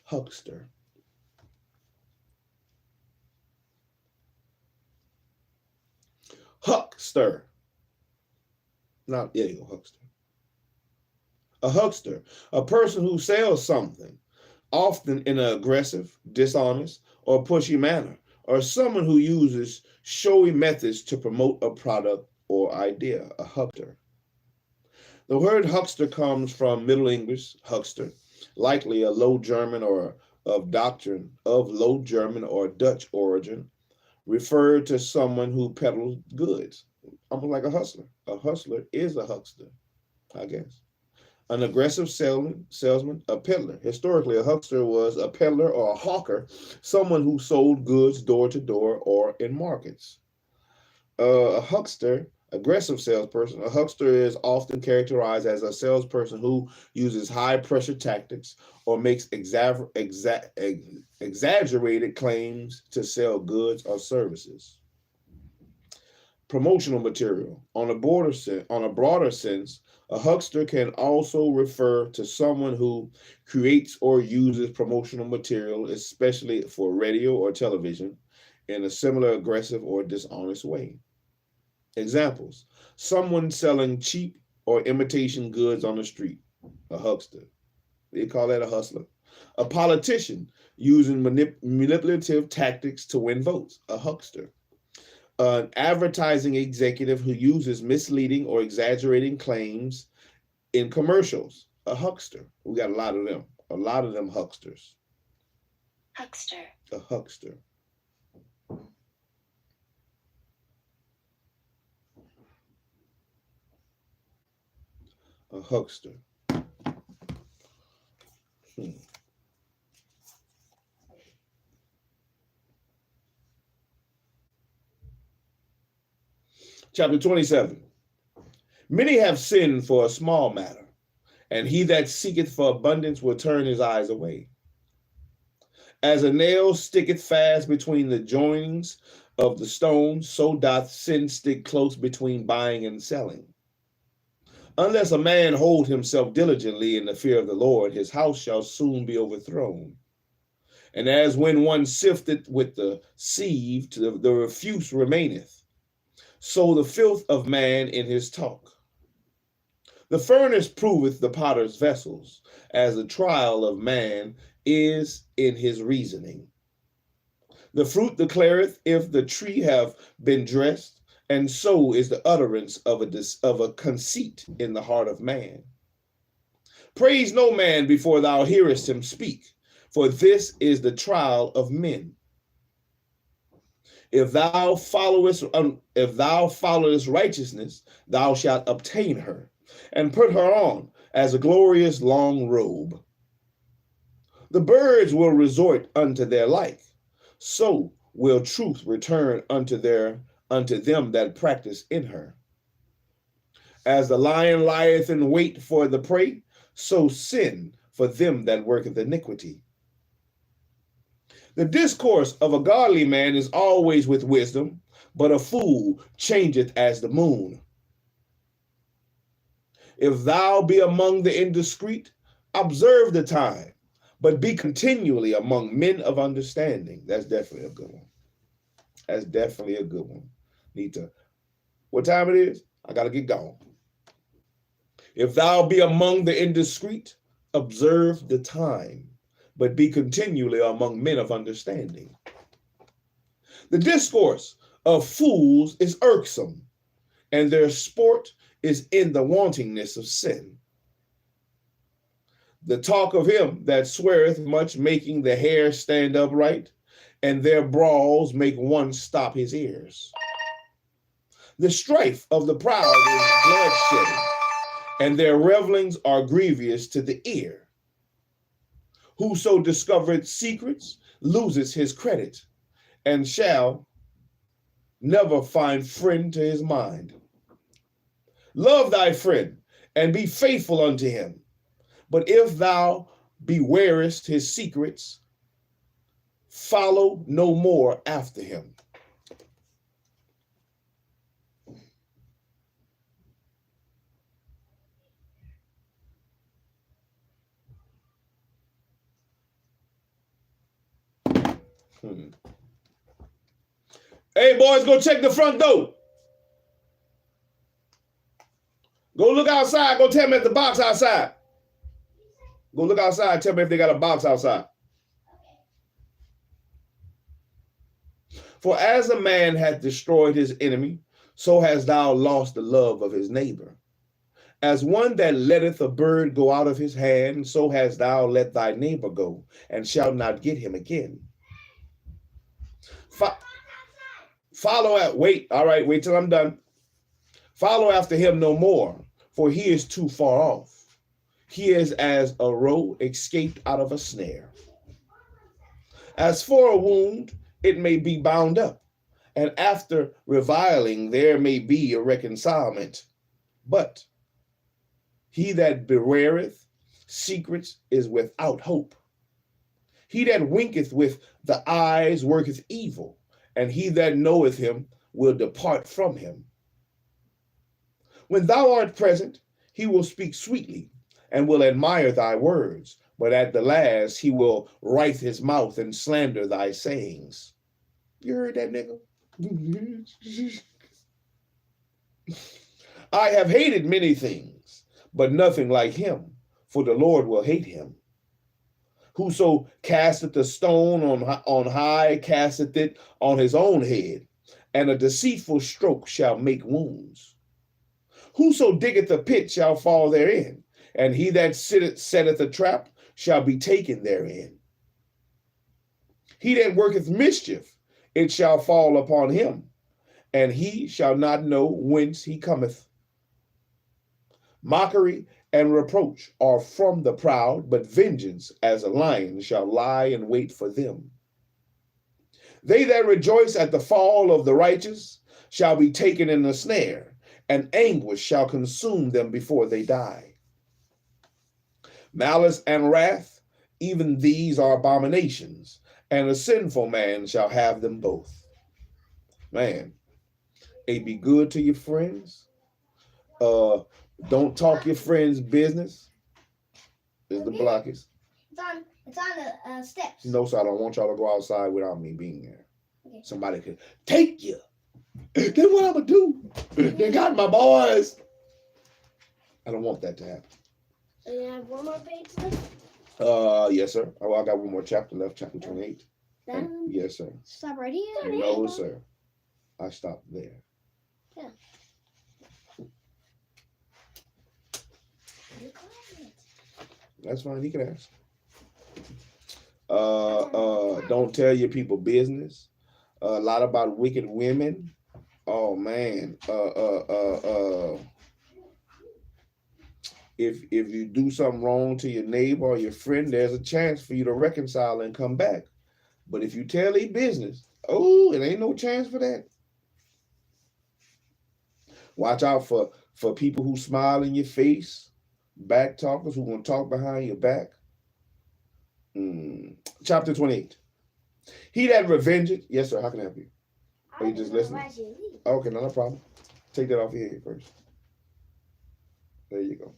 Huckster. Huckster. Not, yeah, you go, huckster. A huckster, a person who sells something, often in an aggressive, dishonest, or pushy manner, or someone who uses showy methods to promote a product or idea, a huckster. The word huckster comes from Middle English, huckster, likely a Low German or of Low German or Dutch origin, referred to someone who peddles goods, almost like a hustler. A hustler is a huckster, I guess. An aggressive salesman, a peddler. Historically, a huckster was a peddler or a hawker, someone who sold goods door to door or in markets. A huckster, aggressive salesperson. A huckster is often characterized as a salesperson who uses high pressure tactics or makes exaggerated claims to sell goods or services. Promotional material. On a broader sense, a huckster can also refer to someone who creates or uses promotional material, especially for radio or television, in a similar aggressive or dishonest way. Examples: someone selling cheap or imitation goods on the street, a huckster. They call that a hustler. A politician using manipulative tactics to win votes, a huckster. An advertising executive who uses misleading or exaggerating claims in commercials, a huckster. We got a lot of them hucksters. Huckster. A huckster. A huckster. Chapter 27. Many have sinned for a small matter, and he that seeketh for abundance will turn his eyes away. As a nail sticketh fast between the joinings of the stone, so doth sin stick close between buying and selling. Unless a man hold himself diligently in the fear of the Lord, his house shall soon be overthrown. And as when one sifteth with the sieve, the refuse remaineth, so the filth of man in his talk. The furnace proveth the potter's vessels, as the trial of man is in his reasoning. The fruit declareth if the tree have been dressed, and so is the utterance of a conceit in the heart of man. Praise no man before thou hearest him speak, for this is the trial of men. If thou followest righteousness, thou shalt obtain her, and put her on as a glorious long robe. The birds will resort unto their like, so will truth return unto them that practice in her. As the lion lieth in wait for the prey, so sin for them that worketh iniquity. The discourse of a godly man is always with wisdom, but a fool changeth as the moon. If thou be among the indiscreet, observe the time, but be continually among men of understanding. That's definitely a good one. That's definitely a good one. Need to, what time it is? I got to get going. If thou be among the indiscreet, observe the time, but be continually among men of understanding. The discourse of fools is irksome, and their sport is in the wantingness of sin. The talk of him that sweareth much, making the hair stand upright, and their brawls make one stop his ears. The strife of the proud is bloodshedding, and their revelings are grievous to the ear. Whoso discovereth secrets loses his credit, and shall never find friend to his mind. Love thy friend, and be faithful unto him. But if thou bewarest his secrets, follow no more after him. Hey, boys, go check the front door. Go look outside. Go tell me if the box outside. Go look outside. Tell me if they got a box outside. For as a man hath destroyed his enemy, so hast thou lost the love of his neighbor. As one that letteth a bird go out of his hand, so hast thou let thy neighbor go, and shalt not get him again. Wait till I'm done. Follow after him no more, for he is too far off. He is as a roe escaped out of a snare. As for a wound, it may be bound up, and after reviling there may be a reconcilement. But he that bewareth secrets is without hope. He that winketh with the eyes worketh evil, and he that knoweth him will depart from him. When thou art present, he will speak sweetly, and will admire thy words, but at the last he will writhe his mouth and slander thy sayings. You heard that, nigga? I have hated many things, but nothing like him, for the Lord will hate him. Whoso casteth a stone on high casteth it on his own head, and a deceitful stroke shall make wounds. Whoso diggeth a pit shall fall therein, and he that setteth a trap shall be taken therein. He that worketh mischief, it shall fall upon him, and he shall not know whence he cometh. Mockery and reproach are from the proud, but vengeance as a lion shall lie in wait for them. They that rejoice at the fall of the righteous shall be taken in a snare, and anguish shall consume them before they die. Malice and wrath, even these are abominations, and a sinful man shall have them both. Man, hey, be good to your friends. Don't talk your friends' business. Is the blockage? It's on the steps. No, so I don't want y'all to go outside without me being there. Okay. Somebody could take you. Then what I'm gonna do? They got my boys. I don't want that to happen. So you have one more page left? Yes, sir. Oh, I got one more chapter left, chapter 28. Yes, sir. Stop right here. No, sir. I stopped there. Yeah. That's fine. He can ask. Don't tell your people business. A lot about wicked women. Oh man. If you do something wrong to your neighbor or your friend, there's a chance for you to reconcile and come back. But if you tell their business, oh, it ain't no chance for that. Watch out for people who smile in your face, back talkers who gonna talk behind your back. Chapter 28. He that revengeth, yes sir, how can I help you? Are you just listening? Okay, no problem. Take that off your head first. There you you go.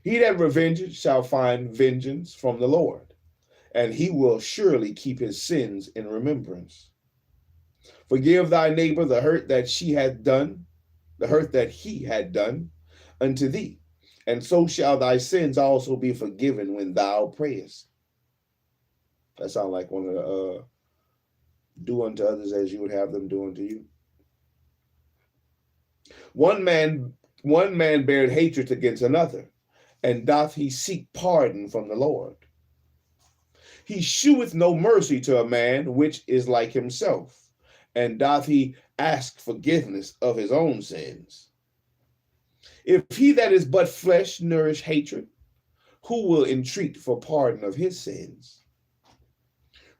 He that revenges shall find vengeance from the Lord, and he will surely keep his sins in remembrance. Forgive thy neighbor the hurt that he had done unto thee, and so shall thy sins also be forgiven when thou prayest. That sounds like one of the do unto others as you would have them do unto you. One man bared hatred against another, and doth he seek pardon from the Lord. He sheweth no mercy to a man which is like himself, and doth he ask forgiveness of his own sins. If he that is but flesh nourish hatred, who will entreat for pardon of his sins?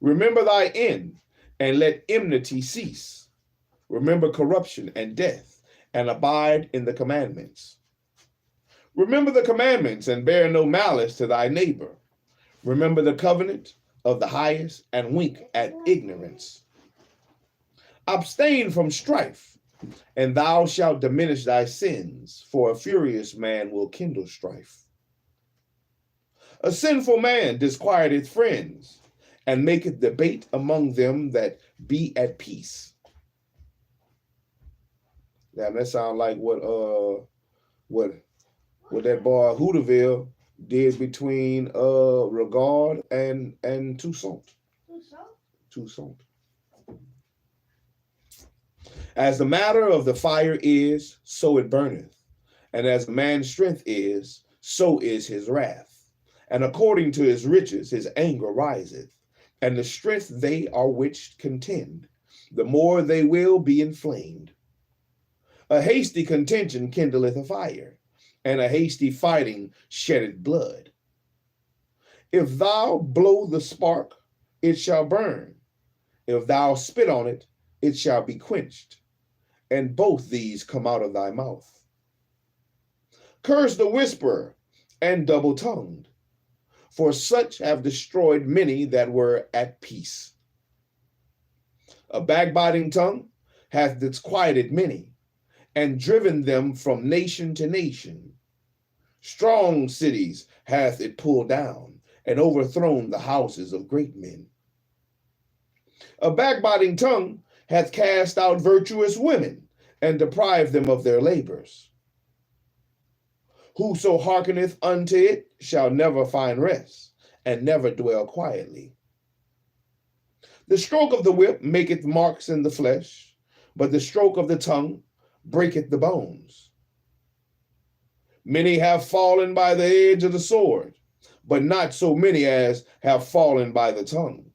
Remember thy end, and let enmity cease. Remember corruption and death, and abide in the commandments. Remember the commandments, and bear no malice to thy neighbor. Remember the covenant of the highest, and wink at ignorance. Abstain from strife, and thou shalt diminish thy sins, for a furious man will kindle strife. A sinful man disquieteth friends, and maketh debate among them that be at peace. Now that sounds like what that boy Hooterville did between Regard and Toussaint. Toussaint. As the matter of the fire is, so it burneth, and as a man's strength is, so is his wrath. And according to his riches, his anger riseth, and the strength they are which contend, the more they will be inflamed. A hasty contention kindleth a fire, and a hasty fighting sheddeth blood. If thou blow the spark, it shall burn. If thou spit on it, it shall be quenched. And both these come out of thy mouth. Curse the whisperer and double-tongued, for such have destroyed many that were at peace. A backbiting tongue hath disquieted many, and driven them from nation to nation. Strong cities hath it pulled down, and overthrown the houses of great men. A backbiting tongue hath cast out virtuous women, and deprived them of their labors. Whoso hearkeneth unto it shall never find rest, and never dwell quietly. The stroke of the whip maketh marks in the flesh, but the stroke of the tongue breaketh the bones. Many have fallen by the edge of the sword, but not so many as have fallen by the tongue.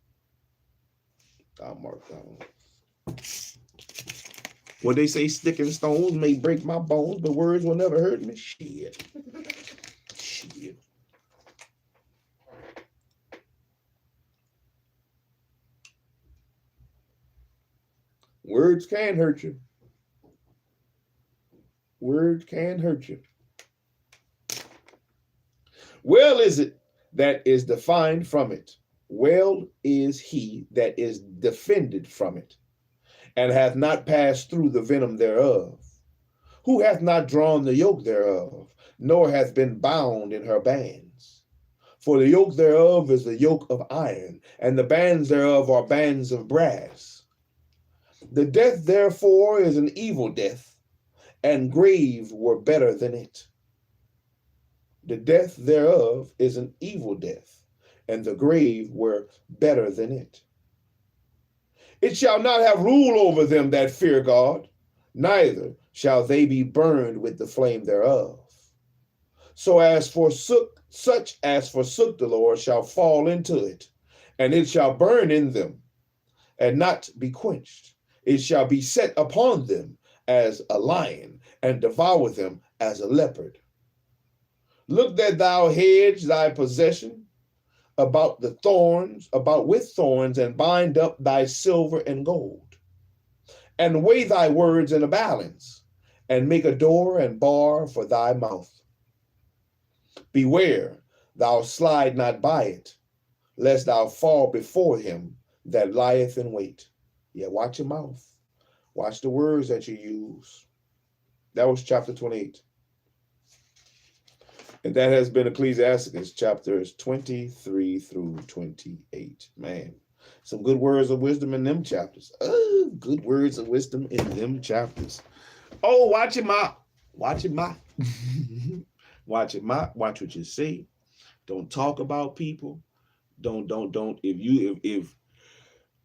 I'll mark down. What they say, stick and stones may break my bones, but words will never hurt me. Shit. Shit. Words can hurt you. Words can hurt you. Well is it that is defined from it. Well is he that is defended from it, and hath not passed through the venom thereof, who hath not drawn the yoke thereof, nor hath been bound in her bands. For the yoke thereof is the yoke of iron, and the bands thereof are bands of brass. The death therefore is an evil death, and grave were better than it. The death thereof is an evil death, and the grave were better than it. It shall not have rule over them that fear God, neither shall they be burned with the flame thereof. Such as forsook the Lord shall fall into it, and it shall burn in them, and not be quenched. It shall be set upon them as a lion, and devour them as a leopard. Look that thou hedge thy possession about with thorns, and bind up thy silver and gold, and weigh thy words in a balance, and make a door and bar for thy mouth. Beware, thou slide not by it, lest thou fall before him that lieth in wait. Yeah, watch your mouth. Watch the words that you use. That was chapter 28. And that has been Ecclesiasticus chapters 23 through 28. Man, some good words of wisdom in them chapters. Good words of wisdom in them chapters. Oh, watch your mouth. Watch your mouth. Watch your mouth. Watch what you say. Don't talk about people. Don't. If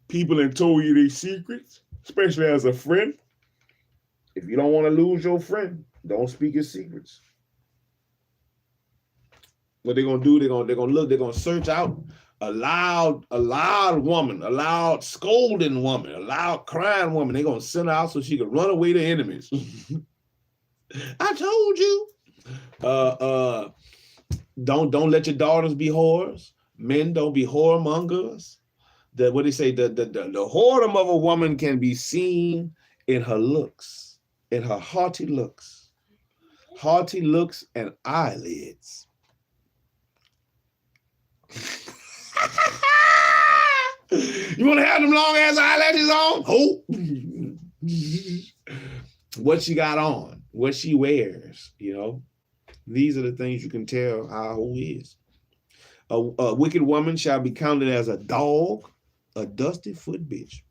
people have told you their secrets, especially as a friend, if you don't want to lose your friend, don't speak his secrets. What they're gonna do? They're gonna look. They're gonna search out a loud woman, a loud scolding woman, a loud crying woman. They're gonna send her out so she can run away to enemies. I told you. Don't let your daughters be whores. Men, don't be whoremongers. What they say, the whoredom of a woman can be seen in her looks, in her haughty looks and eyelids. You want to have them long ass eyelashes on? Hope. What she got on, what she wears, you know. These are the things you can tell how a hoe is. A wicked woman shall be counted as a dog, a dusty foot bitch.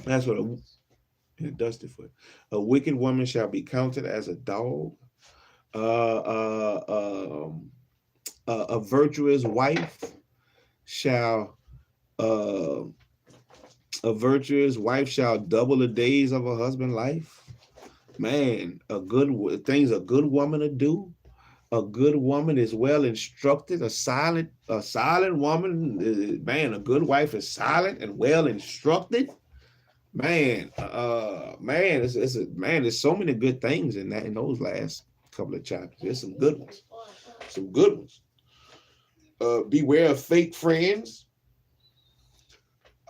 That's what a dusty foot. A wicked woman shall be counted as a dog. A virtuous wife shall double the days of her husband's life. Man, things a good woman to do. A good woman is well instructed. A silent woman, man, a good wife is silent and well instructed. Man, there's so many good things in those last couple of chapters. There's some good ones. Some good ones. Beware of fake friends.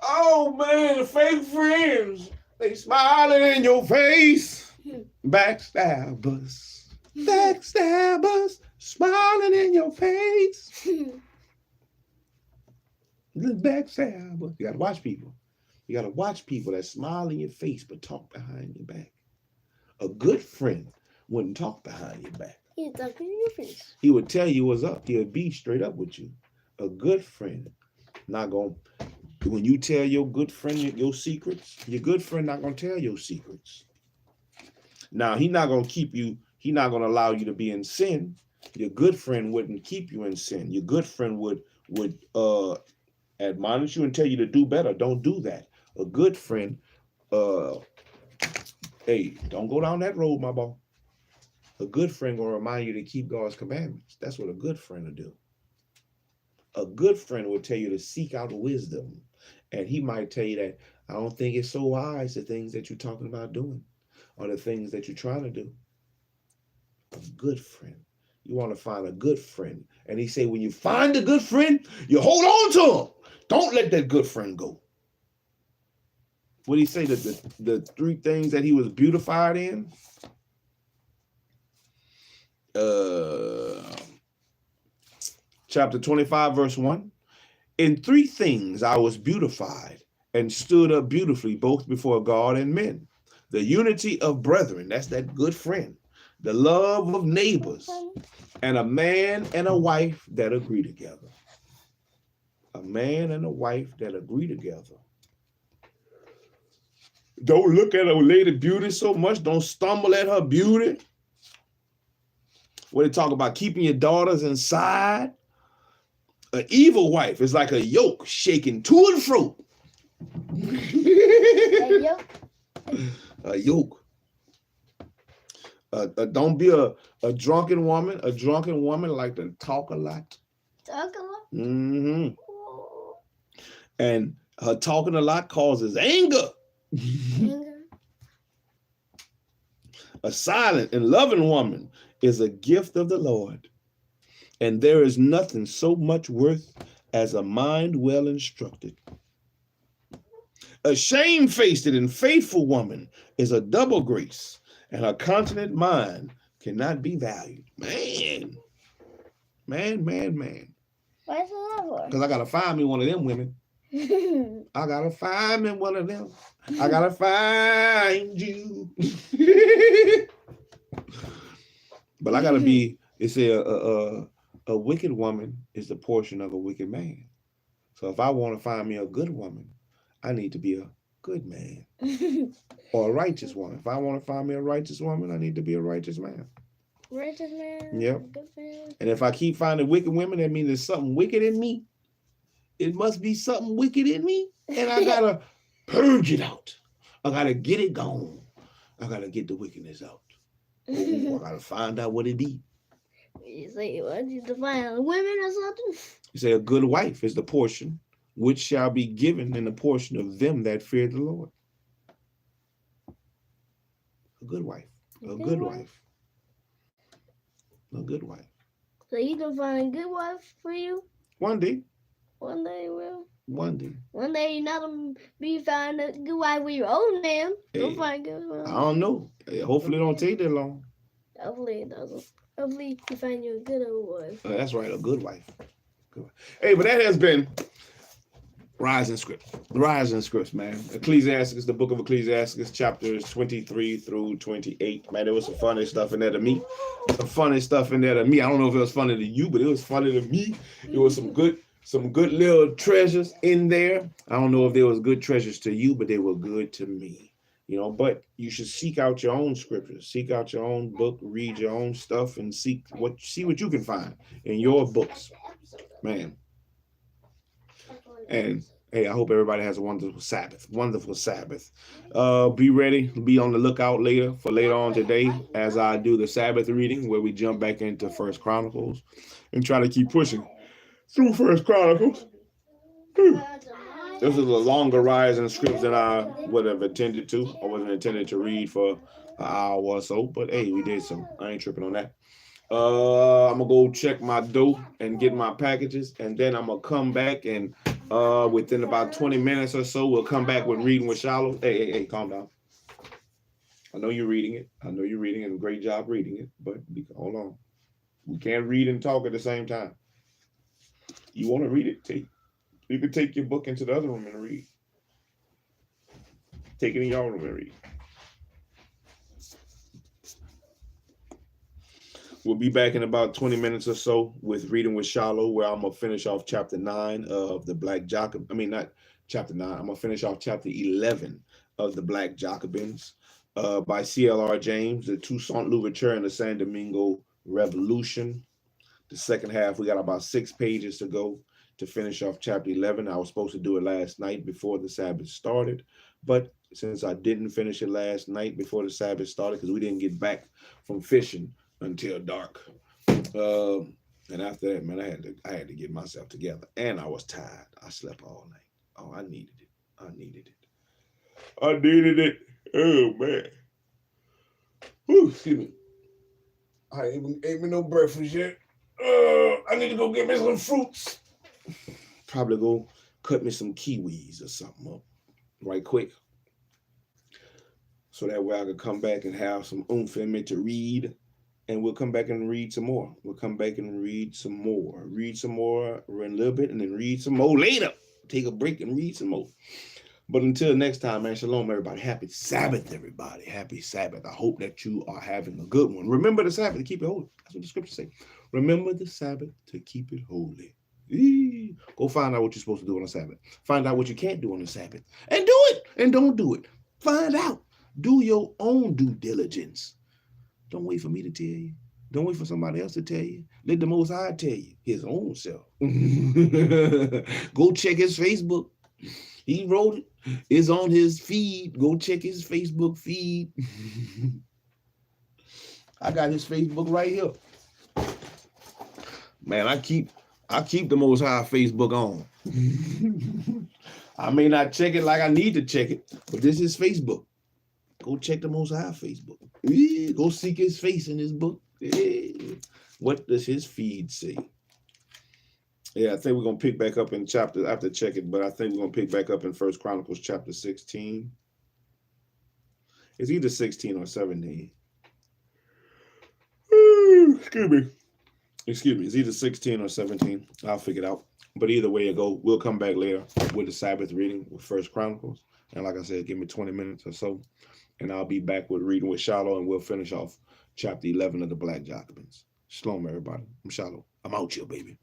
Oh man, fake friends. They smiling in your face. Backstabbers, smiling in your face. The backstabber. You gotta watch people. You gotta watch people that smile in your face but talk behind your back. A good friend wouldn't talk behind your back. He's talking in your face. He would tell you what's up. He would be straight up with you. A good friend not gonna. When you tell your good friend your secrets, your good friend not gonna tell your secrets. Now, he's not going to keep you, he's not going to allow you to be in sin. Your good friend wouldn't keep you in sin. Your good friend would admonish you and tell you to do better. Don't do that. A good friend, hey, don't go down that road, my boy. A good friend going to remind you to keep God's commandments. That's what a good friend will do. A good friend will tell you to seek out wisdom. And he might tell you that, I don't think it's so wise, the things that you're talking about doing. Or the things that you're trying to do. A good friend. You want to find a good friend. And he say, when you find a good friend, you hold on to him. Don't let that good friend go. What did he say? The three things that he was beautified in? Chapter 25, verse 1. In three things I was beautified and stood up beautifully, both before God and men. The unity of brethren, that's that good friend. The love of neighbors, and a man and a wife that agree together. A man and a wife that agree together. Don't look at a lady beauty so much. Don't stumble at her beauty. What they talk about, keeping your daughters inside. An evil wife is like a yoke shaking to and fro. A yoke? A yoke. Don't be a drunken woman. A drunken woman like to talk a lot. Talk a lot? Mm-hmm. And her talking a lot causes anger. A silent and loving woman is a gift of the Lord. And there is nothing so much worth as a mind well instructed. A shamefaced and faithful woman is a double grace, and a continent mind cannot be valued. Man. Why is it that for? Because I got to find me one of them women. I got to find me one of them. I got to find you. But I got to be It said a wicked woman is the portion of a wicked man. So if I want to find me a good woman, I need to be a good man. Or a righteous woman. If I want to find me a righteous woman, I need to be a righteous man. Righteous man. Yep. Good man. And if I keep finding wicked women, that means there's something wicked in me. It must be something wicked in me. And I gotta purge it out. I gotta get it gone. I gotta get the wickedness out. I gotta find out what it be. You say what? You define women or something? You say a good wife is the portion which shall be given in the portion of them that fear the Lord. A good wife. A good wife. A good wife. So you can find a good wife for you? One day. One day, Will. One day. One day you're not gonna be finding a good wife with your old man. Don't Hey, find a good one. I don't know. Hopefully it don't take that long. Hopefully it doesn't. Hopefully you find you a good old wife. That's right, a good wife. Good wife. Hey, but that has been Rising Scripts. The Rising Scripts, man. Ecclesiasticus, the book of Ecclesiasticus, chapters 23 through 28. Man, there was some funny stuff in there to me. Some funny stuff in there to me. I don't know if it was funny to you, but it was funny to me. It was some good little treasures in there. I don't know if they was good treasures to you, but they were good to me. You know, but you should seek out your own scriptures, seek out your own book, read your own stuff, and see what you can find in your books, man. And hey, I hope everybody has a wonderful Sabbath. Wonderful Sabbath. Be ready. Be on the lookout later on today as I do the Sabbath reading, where we jump back into 1 Chronicles and try to keep pushing through 1 Chronicles. This is a longer Rising Scripts than I would have intended to. I wasn't intended to read for an hour or so, but hey, we did some. I ain't tripping on that. I'm gonna go check my dough and get my packages, and then I'm gonna come back and within about 20 minutes or so, we'll come back with Reading with Shalom. Hey, calm down. I know you're reading it. I know you're reading it, and great job reading it, but hold on. We can't read and talk at the same time. You want to read it? You can take your book into the other room and read. Take it in your room and read. We'll be back in about 20 minutes or so with Reading with Shalom, where I'm going to finish off chapter 9 of the Black Jacobins. I mean, not chapter 9. I'm going to finish off chapter 11 of the Black Jacobins by C.L.R. James, the Toussaint Louverture and the San Domingo Revolution. The second half, we got about 6 pages to go to finish off chapter 11. I was supposed to do it last night before the Sabbath started, but since I didn't finish it last night before the Sabbath started, because we didn't get back from fishing until dark, and after that, man, I had to get myself together, and I was tired. I slept all night. Oh, I needed it. Oh man. Whew, excuse me. I ain't ate me no breakfast yet. I need to go get me some fruits. Probably go cut me some kiwis or something up right quick, so that way I could come back and have some oomph in me to read, and we'll come back and read some more. Read some more a little bit, and then read some more later. Take a break and read some more. But until next time, man, shalom, everybody. Happy Sabbath, everybody. Happy Sabbath. I hope that you are having a good one. Remember the Sabbath to keep it holy. That's what the scriptures say. Remember the Sabbath to keep it holy. Go find out what you're supposed to do on the Sabbath. Find out what you can't do on the Sabbath. And do it. And don't do it. Find out. Do your own due diligence. Don't wait for me to tell you. Don't wait for somebody else to tell you. Let the Most High tell you. His own self. Go check his Facebook. He wrote it. It's on his feed. Go check his Facebook feed. I got his Facebook right here. Man, I keep the Most High Facebook on. I may not check it like I need to check it, but this is Facebook. Go check the Most High Facebook. Go seek his face in his book. What does his feed say? Yeah, I think we're going to pick back up in chapter. I have to check it, but I think we're going to pick back up in 1 Chronicles chapter 16. It's either 16 or 17. Excuse me. It's either 16 or 17. I'll figure it out. But either way it go, we'll come back later with the Sabbath reading with 1 Chronicles. And like I said, give me 20 minutes or so, and I'll be back with Reading with Shalom, and we'll finish off chapter 11 of the Black Jacobins. Shalom, everybody. I'm Shalom. I'm out here, baby.